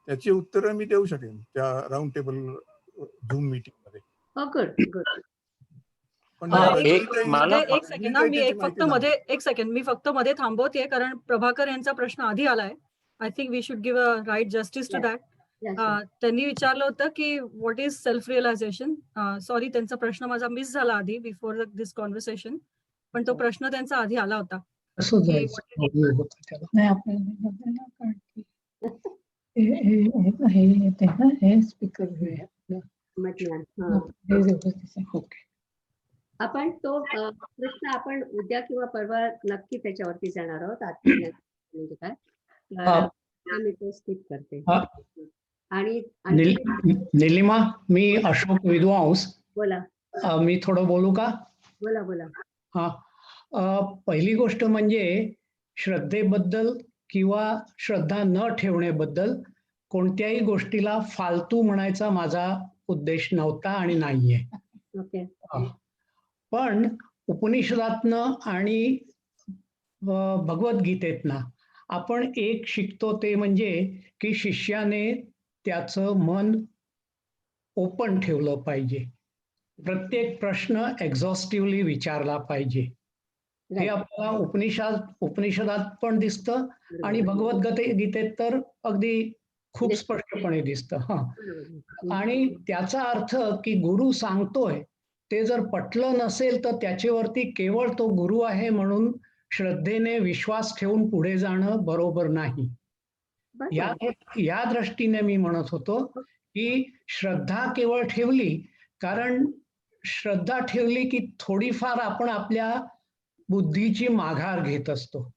त्याची उत्तरं मी देऊ शकेन त्या राऊंड टेबल झूम मीटिंग मध्ये. मी फक्त मध्ये थांबवते कारण प्रभाकर यांचा प्रश्न आधी आलाय. I think we should give a right justice to that. त्यांनी विचारलं होतं की what is self realization. Sorry, त्यांचा प्रश्न माझा मिस झाला आधी बिफोर दिस कॉन्व्हर्सेशन, पण तो प्रश्न त्यांचा आधी आला होता. आपण तो प्रश्न आपण उद्या किंवा परवा नक्की त्याच्यावरती जाणार आहोत. म्हणजे काय मी तो स्किप करते. आणि निलिमा, मी अशोक विद्वांस. बोला. मी थोडं बोलू का? बोला. हा, पहिली गोष्ट म्हणजे श्रद्धेबद्दल किंवा श्रद्धा न ठेवण्याबद्दल कोणत्याही गोष्टीला फालतू म्हणायचा माझा उद्देश नव्हता आणि नाहीये. पण उपनिषदातनं आणि भगवद्गीतेतनं आपण एक शिकतो ते म्हणजे की शिष्याने त्याचं मन ओपन ठेवलं पाहिजे. प्रत्येक प्रश्न एक्झॉस्टिव्हली विचारला पाहिजे. हे आपल्याला उपनिषदात पण दिसतं आणि भगवद्गीतेत तर अगदी खूप स्पष्टपणे दिसतं. आणि त्याचा अर्थ की गुरु सांगतोय ते जर पटलं नसेल तर त्याच्यावरती केवळ तो गुरु आहे म्हणून श्रद्धेने विश्वास ठेवून पुढे जाणं बरोबर नाही. या दृष्टीने मी म्हणत होतो की श्रद्धा केवळ ठेवली, कारण श्रद्धा ठेवली की थोडीफार आपण आपल्या बुद्धीची माघार घेत असतो.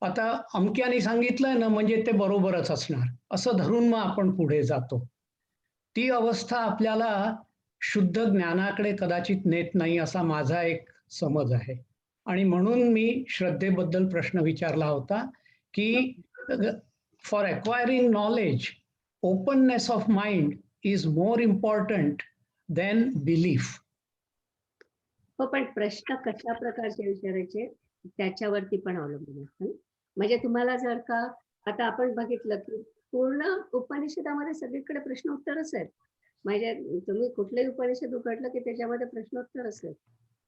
आता अमक्याने सांगितलंय ना म्हणजे ते बरोबरच असणार असं धरून मग आपण पुढे जातो. ती अवस्था आपल्याला शुद्ध ज्ञानाकडे कदाचित नेत नाही असा माझा एक समज आहे. आणि म्हणून मी श्रद्धेबद्दल प्रश्न विचारला होता की for acquiring knowledge openness of mind is more important than belief. हो, पण प्रश्न कशा प्रकारचे विचारायचे त्याच्यावरती पण अवलंबून असतं. म्हणजे तुम्हाला जर का आता आपण बघितलं की पूर्ण उपनिषदामध्ये सगळीकडे प्रश्न उत्तरच आहेत. म्हणजे तुम्ही कुठलंही उपनिषद उघडलं की त्याच्यामध्ये प्रश्नोत्तर असेल.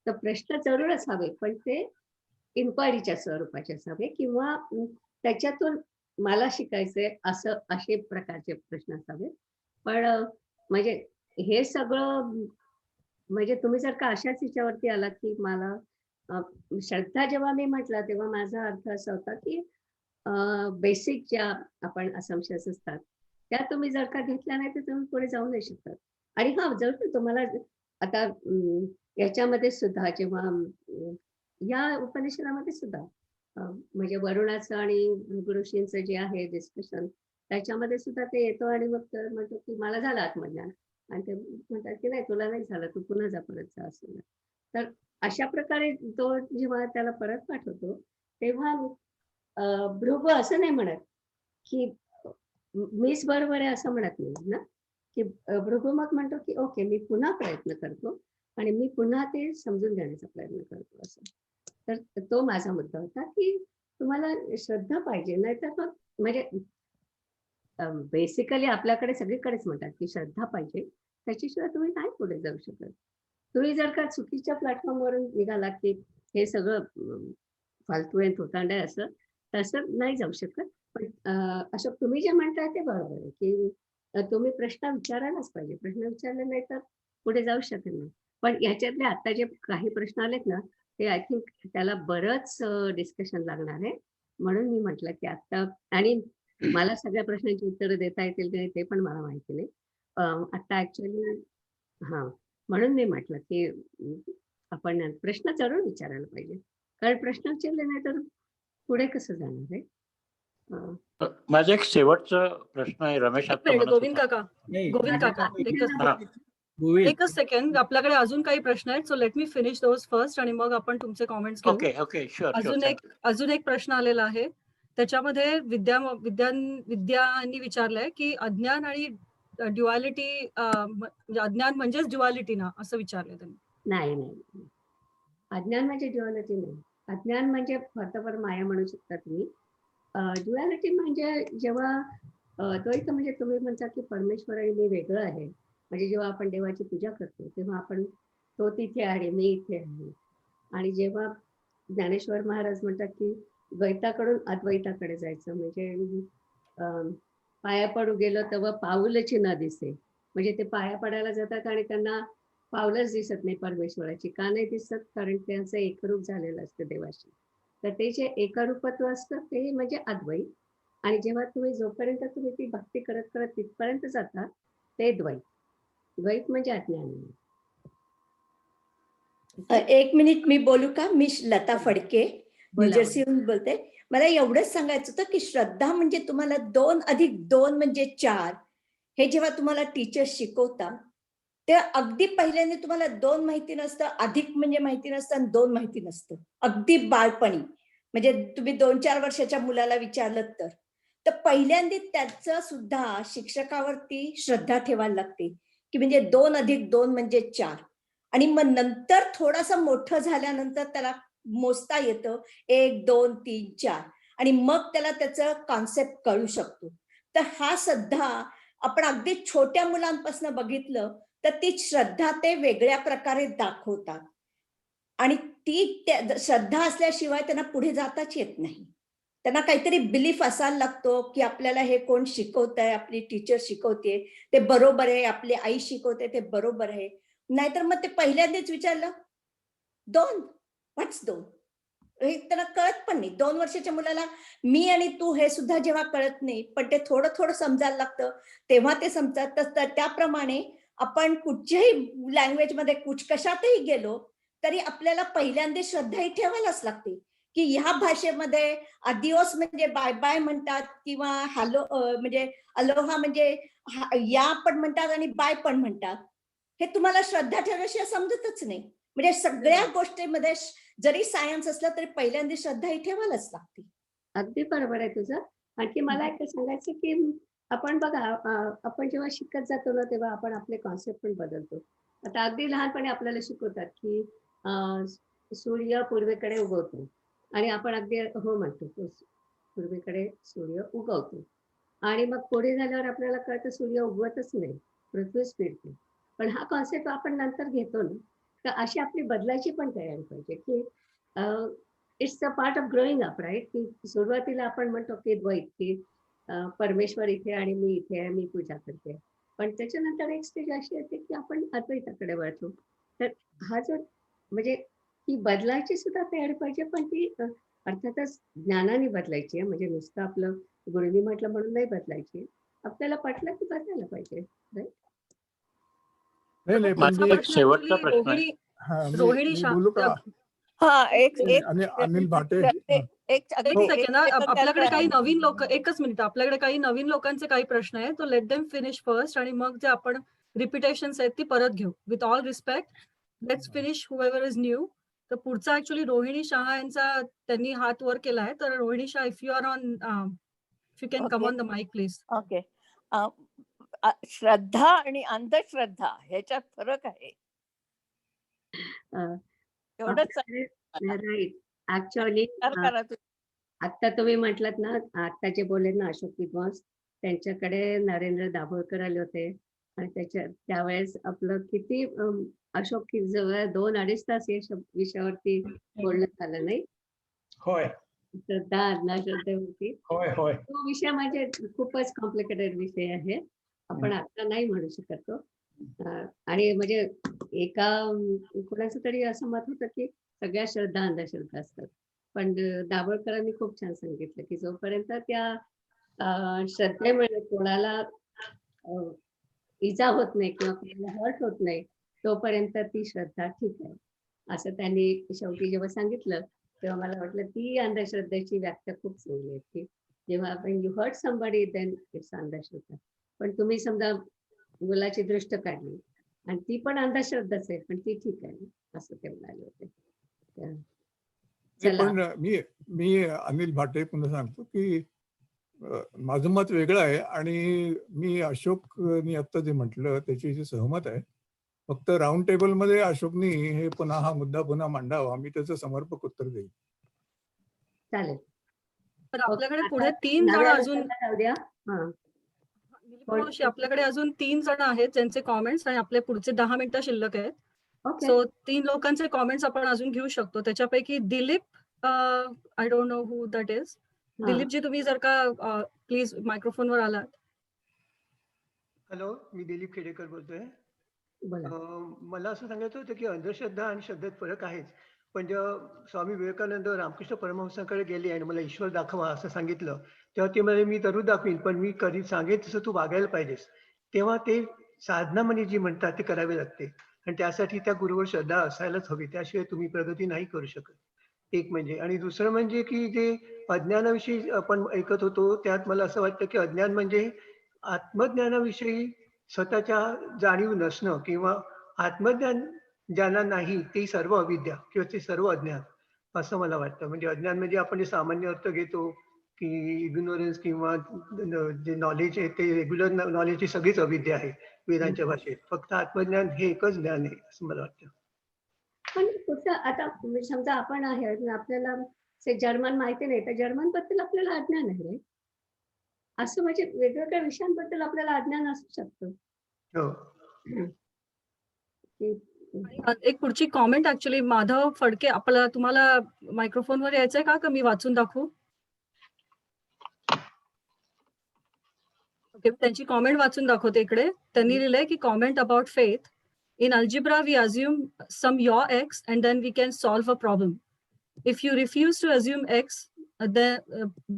तर प्रश्न जरूरच हवे, पण ते इन्क्वायरीच्या स्वरूपाचे असावे किंवा त्याच्यातून मला शिकायचंय असे प्रकारचे प्रश्न असावे. पण म्हणजे हे सगळं म्हणजे तुम्ही जर का अशाच याच्यावरती आलात की मला श्रद्धा जेव्हा मी म्हटलं तेव्हा माझा अर्थ असा होता की बेसिक ज्या आपण असम्पशन्स असतात त्या तुम्ही जर का घेतल्या नाही तर तुम्ही पुढे जाऊ नाही शकत. आणि हा जर तुम्हाला आता याच्यामध्ये सुद्धा जेव्हा या उपनिषदामध्ये सुद्धा म्हणजे वरुणाचं आणि ऋषींचं जे आहे डिस्कशन त्याच्यामध्ये सुद्धा ते येतो आणि मग म्हणतो की मला झालं आत्मज्ञान आणि ते म्हणतात की नाही तुला नाही झालं, तू पुन्हा जा परत जा असं. तर अशा प्रकारे तो जेव्हा त्याला परत पाठवतो तेव्हा भृगू असं नाही म्हणत की मीच बरोबर आहे असं म्हणत नाही ना, की भृगू मग म्हणतो की ओके मी पुन्हा प्रयत्न करतो आणि मी पुन्हा ते समजून घेण्याचा प्रयत्न करतो असं. तर तो माझा मुद्दा होता की तुम्हाला श्रद्धा पाहिजे, नाहीतर मग म्हणजे बेसिकली आपल्याकडे सगळीकडेच म्हणतात की श्रद्धा पाहिजे, त्याच्याशिवाय तुम्ही नाही पुढे जाऊ शकत. तुम्ही जर का चुकीच्या प्लॅटफॉर्मवरून निघाला की हे सगळं फालतू आहे थोतांड आहे असं तसं नाही जाऊ शकत. पण असं तुम्ही जे म्हणताय ते बरोबर आहे की तुम्ही प्रश्न विचारायलाच पाहिजे. प्रश्न विचारले नाही तर पुढे जाऊ शकत नाही. पण याच्यातले आता जे काही प्रश्न आलेत ना ते आय थिंक त्याला बरंच डिस्कशन लागणार आहे. म्हणून मी म्हटलं की आता आणि मला सगळ्या प्रश्नांची उत्तरं देता येतील की नाही ते पण मला माहिती नाही. आता ऍक्च्युअली हा म्हणून मी म्हटलं की आपण प्रश्न जरूर विचारायला पाहिजे, कारण प्रश्न विचारले नाही तर पुढे कसं जाणार आहे. माझा एक शेवटचा प्रश्न आहे. रमेश एक आता मिनिट म्हणत गोविंद होता. काका, गोविंद काका हा. एकच सेकंड, आपल्याकडे अजून काही प्रश्न आहेत. So let me finish those first आणि मग आपण तुमचे कॉमेंट्स घेऊ. Okay okay sure. अजून एक प्रश्न आलेला आहे. त्याच्यामध्ये विद्यांनी विचारलंय की अज्ञान आणि ड्युअलिटी अज्ञान म्हणजेच ड्युअलिटी ना असं विचारलंय त्यांनी. नाही नाही, अज्ञान म्हणजे ड्युअलिटी नाही. अज्ञान म्हणजे फर्तपर माया म्हणू शकता तुम्ही. ड्युअलिटी म्हणजे जेव्हा द्वैत म्हणजे तुम्ही म्हणता की परमेश्वर आणि मी वेगळं आहे. म्हणजे जेव्हा आपण देवाची पूजा करतो तेव्हा आपण तो तिथे आहे मी इथे आहे. आणि जेव्हा ज्ञानेश्वर महाराज म्हणतात की द्वैताकडून अद्वैताकडे जायचं म्हणजे पाया पडू गेलं तेव्हा पाऊलची न दिसे. म्हणजे ते पाया पडायला जातात आणि त्यांना पावलंच दिसत नाही परमेश्वराची. का नाही दिसत? कारण त्यांचं एकरूप झालेलं असतं देवाशी. तर ते जे एकरूपत्व असतं ते म्हणजे अद्वैत. आणि जेव्हा तुम्ही जोपर्यंत तुम्ही ती भक्ती करत करत तिथपर्यंत जाता ते द्वैत. द्वैत म्हणजे अज्ञान. एक मिनिट मी बोलू का? मी लता फडके न्यूजर्सीहून बोलते. मला एवढंच सांगायचं होतं की श्रद्धा म्हणजे तुम्हाला 2+2 म्हणजे 4 हे जेव्हा तुम्हाला टीचर्स शिकवतात तेव्हा अगदी पहिल्यांदा तुम्हाला 2 माहिती नसतं, अधिक म्हणजे माहिती नसतं आणि 2 माहिती नसतं. अगदी बाळपणी म्हणजे तुम्ही 2-4 वर्षाच्या मुलाला विचारलं तर पहिल्यांदा त्याचं सुद्धा शिक्षकावरती श्रद्धा ठेवायला लागते की म्हणजे 2+2 म्हणजे 4. आणि मग नंतर थोडासा मोठं झाल्यानंतर त्याला मोजता येतं 1, 2, 3, 4 आणि मग त्याला त्याचं कॉन्सेप्ट कळू शकतो. तर हा सुद्धा आपण अगदी छोट्या मुलांपासून बघितलं तर ती श्रद्धा ते वेगळ्या प्रकारे दाखवतात आणि ती श्रद्धा असल्याशिवाय त्यांना पुढे जाताच येत नाही. त्यांना काहीतरी बिलीफ असायला लागतो की आपल्याला हे कोण शिकवतंय, आपली टीचर शिकवते ते बरोबर आहे, आपली आई शिकवते ते बरोबर आहे. नाहीतर मग ते पहिल्यांदाच विचारलं 2 व्हॉट्स 2 हे त्यांना कळत पण नाही. 2 वर्षाच्या मुलाला मी आणि तू हे सुद्धा जेव्हा कळत नाही पण ते थोडं थोडं समजायला लागतं तेव्हा ते समजत. तर त्याप्रमाणे आपण कुठच्याही लँग्वेजमध्ये कशातही गेलो तरी आपल्याला पहिल्यांदा श्रद्धा ही ठेवायलाच लागते की ह्या भाषेमध्ये आदिओस म्हणजे बाय बाय म्हणतात किंवा हॅलो म्हणजे अलोहा म्हणजे या पण म्हणतात आणि बाय पण म्हणतात. हे तुम्हाला श्रद्धा ठेवल्याशिवाय समजतच नाही. म्हणजे सगळ्या गोष्टींमध्ये जरी सायन्स असलं तरी पहिल्यांदा श्रद्धा ही ठेवायलाच लागते. अगदी बरोबर आहे तुझं. आणखी मला एक सांगायचं की आपण बघा आपण जेव्हा शिकत जातो ना तेव्हा आपण आपले कॉन्सेप्ट पण बदलतो. आता अगदी लहानपणी आपल्याला शिकवतात की सूर्य पूर्वेकडे उगवतो आणि आपण अगदी हो म्हणतो पूर्वेकडे सूर्य उगवतो आणि मग पुढे झाल्यावर आपल्याला कळतं सूर्य उगवतच नाही, पृथ्वीच फिरते. पण हा कॉन्सेप्ट आपण नंतर घेतो ना तर अशी आपली बदलायची पण तयारी पाहिजे की it's a part of growing up right. की सुरुवातीला आपण म्हणतो की द्वैत की परमेश्वर इथे आणि मी इथे आहे, मी पूजा करते. पण त्याच्यानंतर एक स्टेज अशी येते की आपण अद्वैताकडे वळतो. तर हा जो म्हणजे ती बदलायची सुद्धा तयारी पाहिजे, पण ती अर्थातच ज्ञानाने बदलायची आहे. म्हणजे नुसतं आपलं गुरुनी म्हटलं म्हणून नाही बदलायची. आपल्याला पटलं की बदलायला पाहिजे. राईट? नाही नाही पण माझा मी एक शेवटचा Actually, प्रश्न आहे. रोहिणी हा रोहिणी मी शा- बोलू का हा एक नाही, एक अनिल भाटे एक हा. एक एक अगदी सेकंड हा, सेकंद आपल्याकडे द्याल काही का? नवीन लोक, एकच मिनिट, आपल्याकडे काही नवीन लोकांचे काही प्रश्न आहेत, तो लेट देम फिनिश फर्स्ट आणि मग जे आपण रिपिटेशन्स आहेत ती परत घेऊ. With all respect, let's finish whoever is new. तर पुढचा ऍक्च्युली रोहिणी शहा यांचा त्यांनी हात वर केला आहे. तर Rohini Shah, if you are on, if you can come okay on the mic please. Okay श्रद्धा आणि अंधश्रद्धा ह्याच्यात फरक आहे एवढंच राईट. ऍक्च्युअली विचार करा तुम्ही. आता तुम्ही म्हटलात ना, आता जे बोलले ना अशोक विद्वांस, त्यांच्याकडे नरेंद्र दाभोळकर आले होते आणि त्यावेळेस आपलं किती अशोक की जवळ 2-2.5 तास या विषयावरती बोलणं झालं नाही. होय श्रद्धा अंधश्रद्धेवरती. होय होय तो विषय म्हणजे खूपच कॉम्प्लिकेटेड विषय आहे. आपण आता नाही म्हणू शकत तो. आणि म्हणजे एका कोणाचं तरी असं मत होतं की सगळ्या श्रद्धा अंधश्रद्धा असतात. पण दाभोळकरांनी खूप छान सांगितलं की जोपर्यंत त्या श्रद्धेमुळे कोणाला इजा होत नाही किंवा कोणाला हर्ट होत नाही, तोपर्यंत ती श्रद्धा ठीक आहे, असं त्यांनी शेवटी जेव्हा सांगितलं तेव्हा मला वाटलं ती अंधश्रद्धेची व्याख्या खूप चांगली आहे की जेव्हा when you hurt somebody then it's अंधश्रद्धा. पण तुम्ही समजा मुलाची दृष्ट काढली आणि ती पण अंधश्रद्धाच आहे, पण ती ठीक आहे असं ते म्हणाले होते. चला. पण मी अनिल भाटे पुन्हा सांगतो की माझं मत वेगळं आहे आणि मी अशोकनी आता जे म्हटलं त्याच्याशी सहमत आहे. फक्त राऊंड टेबल मध्ये अशोकनी हे पुन्हा हा मुद्दा पुन्हा मांडावा, मी त्याचं समर्पक उत्तर देईन. चालेल. तर आपल्याकडे पुढे आता 3 जण नव्या अजून, लोकांना जाऊ द्या. हा. मावशी, आपल्याकडे अजून 3 जण आहेत ज्यांचे कॉमेंट्स आणि आपले पुढचे 10 मिनिटं शिल्लक आहेत. ओके. सो 3 लोकांचे कॉमेंट्स आपण अजून घेऊ शकतो. त्याच्यापैकी Dilip, I don't know who that is. Dilipji, तुम्ही जर का प्लीज मायक्रोफोनवर आलात. हॅलो, मी दिलीप खेडेकर बोलतोय. बोला. मला असं सांगायचं होतं की अंधश्रद्धा आणि श्रद्धेत फरक आहेच. पण जेव्हा स्वामी विवेकानंद रामकृष्ण परमहंसाकडे गेले आणि मला ईश्वर दाखवा असं सांगितलं, तेव्हा ते म्हणाले मी जरूर दाखवीन, पण मी कधी सांगेन तसं तू वागायला पाहिजेस. तेव्हा ते साधना म्हणजे जी म्हणतात ते करावे लागते आणि त्यासाठी त्या गुरुवर श्रद्धा असायलाच हवी, त्याशिवाय तुम्ही प्रगती नाही करू शकत. एक म्हणजे. आणि दुसरं म्हणजे की जे अज्ञानाविषयी आपण ऐकत होतो त्यात मला असं वाटतं की अज्ञान म्हणजे आत्मज्ञानाविषयी स्वतःच्या जाणीव नसणं किंवा आत्मज्ञान ज्यांना नाही ते सर्व अविद्या किंवा ते सर्व अज्ञान असं मला वाटतं. म्हणजे अज्ञान म्हणजे आपण जे सामान्य अर्थ घेतो की इग्नोरन्स किंवा जे नॉलेज आहे ते रेग्युलर नॉलेजची सगळीच अविद्या आहे वेदांच्या भाषेत. फक्त आत्मज्ञान हे एकच ज्ञान आहे असं मला वाटतं. पण कुठं आता समजा आपण आहे आणि आपल्याला जर्मन माहिती नाही तर जर्मन बद्दल आपल्याला अज्ञान आहे रे. असं म्हणजे वेगवेगळ्या विषयांबद्दल आपल्याला अज्ञान असू शकतं. हो. एक पुढची कॉमेंट ऍक्च्युली माधव फडके, आपल्याला तुम्हाला मायक्रोफोनवर यायचंय का मी वाचून दाखवू? ओके, त्यांची कॉमेंट वाचून दाखवते इकडे. त्यांनी लिहिलंय की comment about faith. In algebra, we assume some your x and then we can solve a problem. If you refuse to assume x,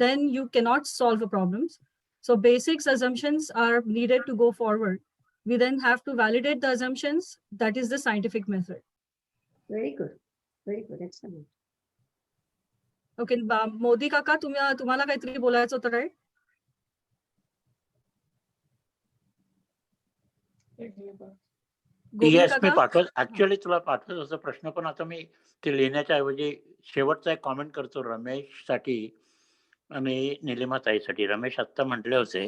then you cannot solve the problems. So basics assumptions are needed to go forward. We then have to validate the assumptions. That is the scientific method. Very good. Very good. Excellent. Okay, Modi काका, तुम्हाला काहीतरी बोलायचं होतं, राईट? येस, मी पाठवत ऍक्च्युअली तुला पाठवत होतो प्रश्न, पण आता मी ते लिहिण्याच्या ऐवजी शेवटचा एक कॉमेंट करतो रमेशसाठी आणि निलिमाताईसाठी. रमेश आत्ता म्हटले होते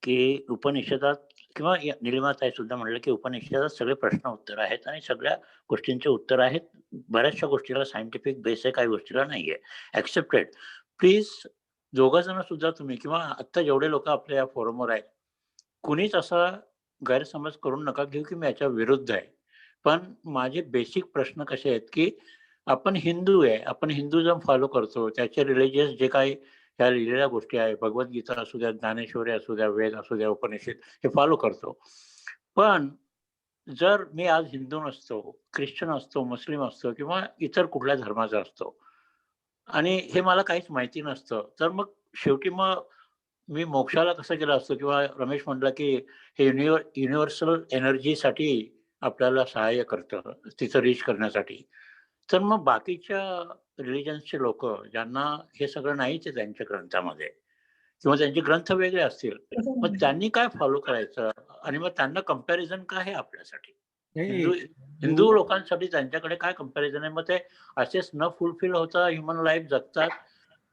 की उपनिषदात किंवा निलिमाताई सुद्धा म्हणलं की उपनिषदात सगळे प्रश्न उत्तर आहेत आणि सगळ्या गोष्टींचे उत्तर आहेत. बऱ्याचशा गोष्टीला सायंटिफिक बेस आहे, काही गोष्टीला नाहीये. ऍक्सेप्टेड. प्लीज दोघं जण सुद्धा तुम्ही किंवा आत्ता जेवढे लोक आपल्या या फोरमवर आहेत, कुणीच असा गैरसमज करून नका घेऊ की मी याच्या विरुद्ध आहे. पण माझे बेसिक प्रश्न कसे आहेत की आपण हिंदू आहे, आपण हिंदुझम फॉलो करतो, त्याचे रिलिजियस जे काही ह्या लिहिलेल्या गोष्टी आहे, भगवद्गीता असू द्या, ज्ञानेश्वरी असू द्या, वेद असू द्या, उपनिषद, हे फॉलो करतो. पण जर मी आज हिंदू नसतो, ख्रिश्चन असतो, मुस्लिम असतो किंवा इतर कुठल्या धर्माचा असतो आणि हे मला काहीच माहिती नसतं, तर मग शेवटी मग मी मोक्षाला कसं गेलो असतो किंवा रमेश म्हटलं की हे युनिव्हर्सल एनर्जीसाठी आपल्याला सहाय्य करतं तिथं रीच करण्यासाठी. तर मग बाकीच्या रिलिजन्सचे लोक ज्यांना हे सगळं नाहीच आहे त्यांच्या ग्रंथामध्ये किंवा त्यांचे ग्रंथ वेगळे असतील, मग त्यांनी काय फॉलो करायचं आणि मग त्यांना कंपॅरिझन काय आहे आपल्यासाठी? हिंदू हिंदू लोकांसाठी त्यांच्याकडे काय कंपॅरिझन आहे? मग ते असेच न फुलफिल होता ह्युमन लाईफ जगतात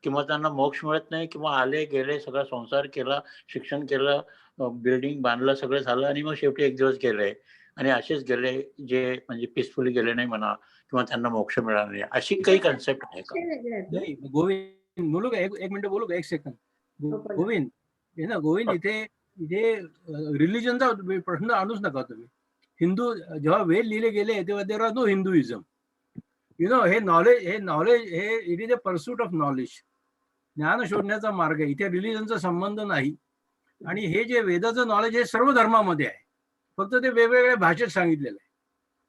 किंवा त्यांना मोक्ष मिळत नाही किंवा आले गेले सगळा संसार केला, शिक्षण केलं, बिल्डिंग बांधलं, सगळं झालं आणि मग शेवटी एक दिवस गेले आणि असेच गेले जे म्हणजे पीसफुली गेले नाही म्हणा किंवा त्यांना मोक्ष मिळाला नाही, अशी काही कन्सेप्ट आहे का? नाही गोविंद बोलू का? एक मिनिट बोलू का? एक सेकंद. गोविंद हे ना गोविंद, इथे इथे रिलिजनचा प्रश्न आणूच नका तुम्ही. हिंदू जेव्हा वेद लिहिले गेले तेव्हा देर आर नो हिंदुइझम. हे नॉलेज हे it is a pursuit of knowledge. ज्ञान शोधण्याचा मार्ग आहे. इथे रिलिजनचा संबंध नाही. आणि हे जे वेदाचं नॉलेज हे सर्व धर्मामध्ये आहे, फक्त ते वेगवेगळ्या भाषेत सांगितलेलं आहे.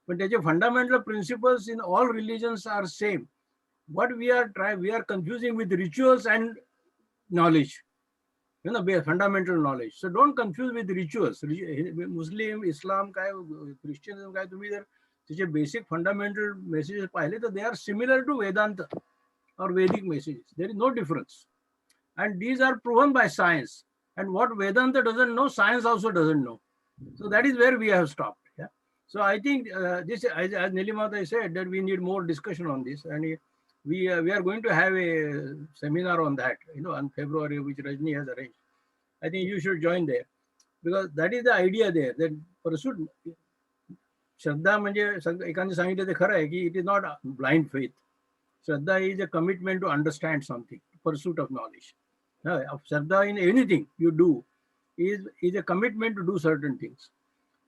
पण त्याचे fundamental principles in all religions are same. What we are confusing with rituals and knowledge, fundamental knowledge. So don't confuse with rituals. Muslim, Islam, Christianism, तुम्ही जर त्याचे बेसिक फंडामेंटल मेसेजेस पाहिले तर they are similar to Vedanta or Vedic messages. There is no difference, and these are proven by science. And what Vedanta doesn't know, science also doesn't know. So that is where we have stopped. Yeah. So I think this, as Nilimata said, that we need more discussion on this, and we are going to have a seminar on that, on February, which Rajni has arranged. I think you should join there, because that is the idea there, that pursuit. Shraddha म्हणजे एकाने सांगितलं ते खरं आहे की it is not blind faith. Shraddha is a commitment to understand something, pursuit of knowledge. Shraddha in anything you do is a commitment to do certain things.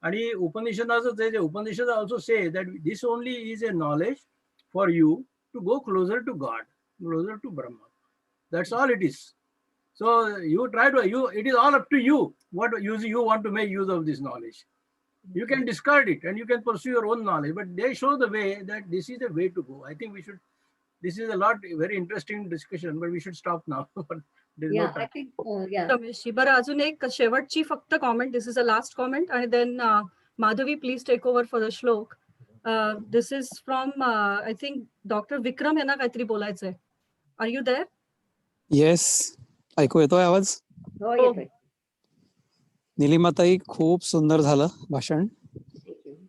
आणि उपनिषदाचं जे Upanishad also say that this only is a knowledge for you to go closer to God, closer to Brahma. That's all it is. So you try to, it is all up to you what you want to make use of this knowledge. You can discard it and you can pursue your own knowledge, but they show the way that this is the way to go. I think we should, this is a very interesting discussion, but we should stop now. I think, Rameshji, बरं अजून एक शेवटची फक्त comment, this is a last comment, आणि then Madhavi please take over for the shloka. This is from I think doctor Vikram यांना काहीतरी बोलायचंय. R you there? येस, ऐकू येतोय आवाज? हो येतोय. निलिमाताई, खूप सुंदर झालं भाषण,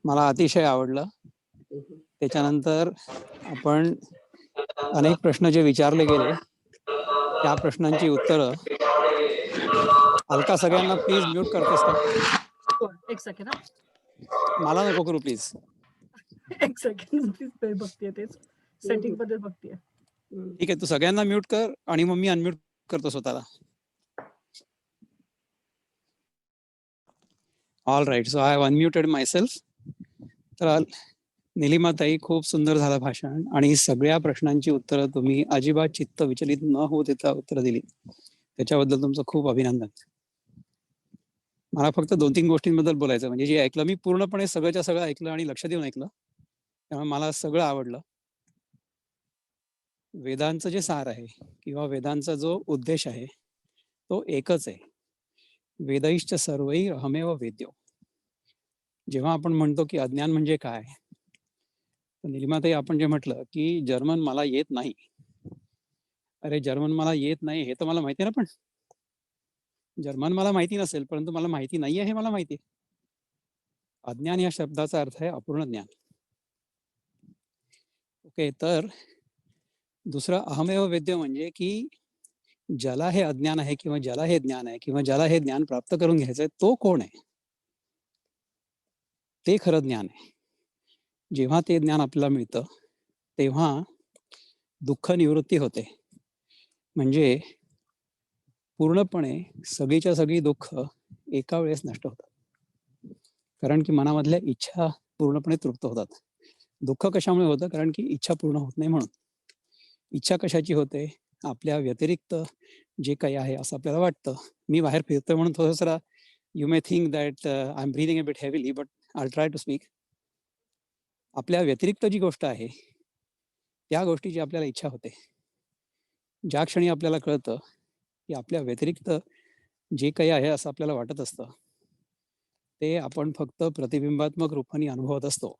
मला अतिशय आवडलं. त्याच्यानंतर आपण अनेक प्रश्न जे विचारले गेले त्या प्रश्नांची उत्तरं. अलका, सगळ्यांना प्लीज म्यूट करतेस का? एक सेकंड. मला नको करू प्लीज. एक सेकंड प्लीज, बघतीये तेच सेटिंग बद्दल बघतीये. ठीक आहे, तू सगळ्यांना म्यूट कर आणि मग मी अनम्यूट करतो स्वतःला. All right, so I have unmuted myself. तर निलिमाताई, खूप सुंदर झालं भाषण आणि सगळ्या प्रश्नांची उत्तरं तुम्ही अजिबात चित्त विचलित न होऊ देता उत्तरं दिली, त्याच्याबद्दल तुमचं खूप अभिनंदन. मला फक्त 2-3 गोष्टींबद्दल बोलायचं, म्हणजे जे ऐकलं मी पूर्णपणे सगळंच्या सगळं ऐकलं आणि लक्ष देऊन ऐकलं, त्यामुळे मला सगळं आवडलं. वेदांचं जे सार आहे किंवा वेदांचा जो उद्देश आहे तो एकच आहे, वेदैश्च सर्वैः अहमेव वेद्यो. जेव्हा आपण म्हणतो की अज्ञान म्हणजे काय, तर निलिमाताई आपण जे म्हटलं की जर्मन मला येत नाही, अरे जर्मन मला येत नाही हे तर मला माहिती आहे ना, पण जर्मन मला माहिती नसेल परंतु मला माहिती नाही आहे हे मला माहिती आहे. अज्ञान या शब्दाचा अर्थ आहे अपूर्ण ज्ञान. ओके, तर दुसरं अहमेव वेद्य म्हणजे की ज्याला हे अज्ञान आहे किंवा ज्याला हे ज्ञान आहे किंवा ज्याला हे ज्ञान प्राप्त करून घ्यायचंय तो कोण आहे, ते खरं ज्ञान आहे. जेव्हा ते ज्ञान आपल्याला मिळतं तेव्हा दुःख निवृत्ती होते, म्हणजे पूर्णपणे सगळीच्या सगळी दुःख एका वेळेस नष्ट होतात, कारण की मनामधल्या इच्छा पूर्णपणे तृप्त होतात. दुःख कशामुळे होतं? कारण की इच्छा पूर्ण होत नाही म्हणून. इच्छा कशाची होते? आपल्या व्यतिरिक्त जे काही आहे असं आपल्याला वाटतं. मी बाहेर फिरतोय म्हणून थोडंसं you may think that I am breathing a bit heavily, but I try to speak. आपल्या व्यतिरिक्त जी गोष्ट आहे त्या गोष्टीची आपल्याला इच्छा होते. ज्या क्षणी आपल्याला कळतं की आपल्या व्यतिरिक्त जे काही आहे असं आपल्याला वाटत असतं, ते आपण फक्त प्रतिबिंबात्मक रूपाने अनुभवत असतो.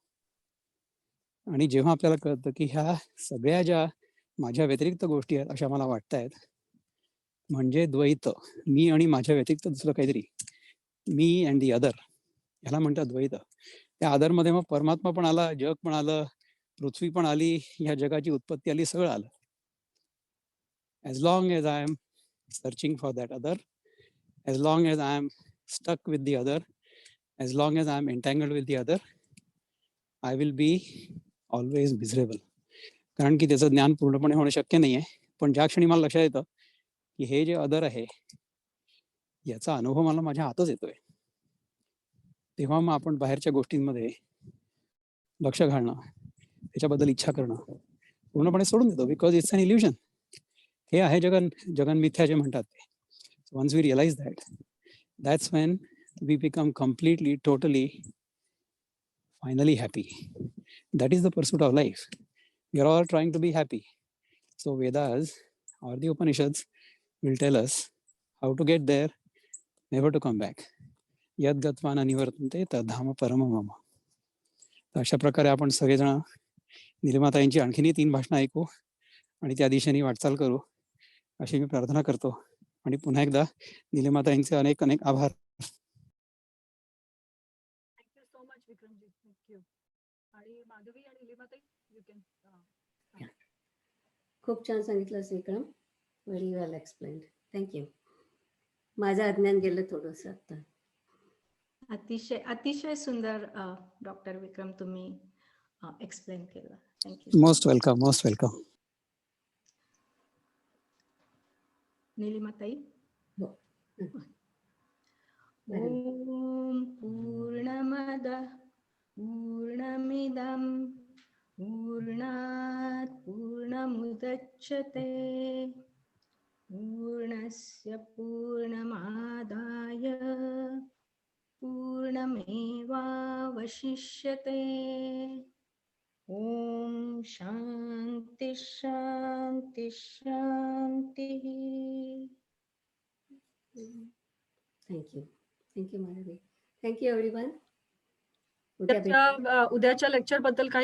आणि जेव्हा आपल्याला कळतं की ह्या सगळ्या ज्या माझ्या व्यतिरिक्त गोष्टी आहेत अशा मला वाटतायत, म्हणजे द्वैत, मी आणि माझ्या व्यतिरिक्त दुसरं काहीतरी, मी अँड दी अदर, ह्याला म्हणतात द्वैत. त्या अदरमध्ये मग परमात्मा पण आला, जग पण आलं, पृथ्वी पण आली, ह्या जगाची उत्पत्ती आली, सगळं आलं. As long as I am searching for that other, as long as I am stuck with the other, as long as I am entangled with the other, I will be always miserable. कारण की त्याचं ज्ञान पूर्णपणे होणं शक्य नाही आहे. पण ज्या क्षणी मला लक्षात येतं की हे जे अदर आहे याचा अनुभव मला माझ्या हातच येतोय, तेव्हा मग आपण बाहेरच्या गोष्टींमध्ये लक्ष घालणं, त्याच्याबद्दल इच्छा करणं पूर्णपणे सोडून देतो. Because it's an illusion. हे आहे जगन मिथ्या जे म्हणतात ते. Once we realize that's when we become completely, totally, finally happy. That is the pursuit of life. We are all trying to be happy. So Vedas or the Upanishads will tell us how to get there, never to come back. यद गत्वा न निवर्तन्ते तद्धाम परमं मम. तर अशा प्रकारे आपण सगळेजण निलिमाताईंची आणखीनही 3 भाषणं ऐकू आणि त्या दिशेने वाटचाल करू अशी मी प्रार्थना करतो. आणि पुन्हा एकदा निलिमाताईंचे अनेक अनेक आभार. Thank you so much Vikramji. Thank you. आणि माधवी आणि निलिमाताई, यू कॅन. खूप छान सांगितलंस Vikram. Very well explained. Thank you. माझं अज्ञान गेलं थोडंसं आता. अतिशय अतिशय सुंदर डॉक्टर विक्रम तुम्ही एक्सप्लेन केलं. Thank you. Most welcome, most welcome. निलिमाताई. हो. ओम पूर्णमद पूर्णमिदं पूर्णात् पूर्णमुदच्यते पूर्णस्य पूर्णमादाय पूर्णमेवावशिष्यते. ओम शांति शांति शांति. Thank you. Thank you Madhavi. Thank you everyone. उद्याच्या लेक्चर बद्दल काही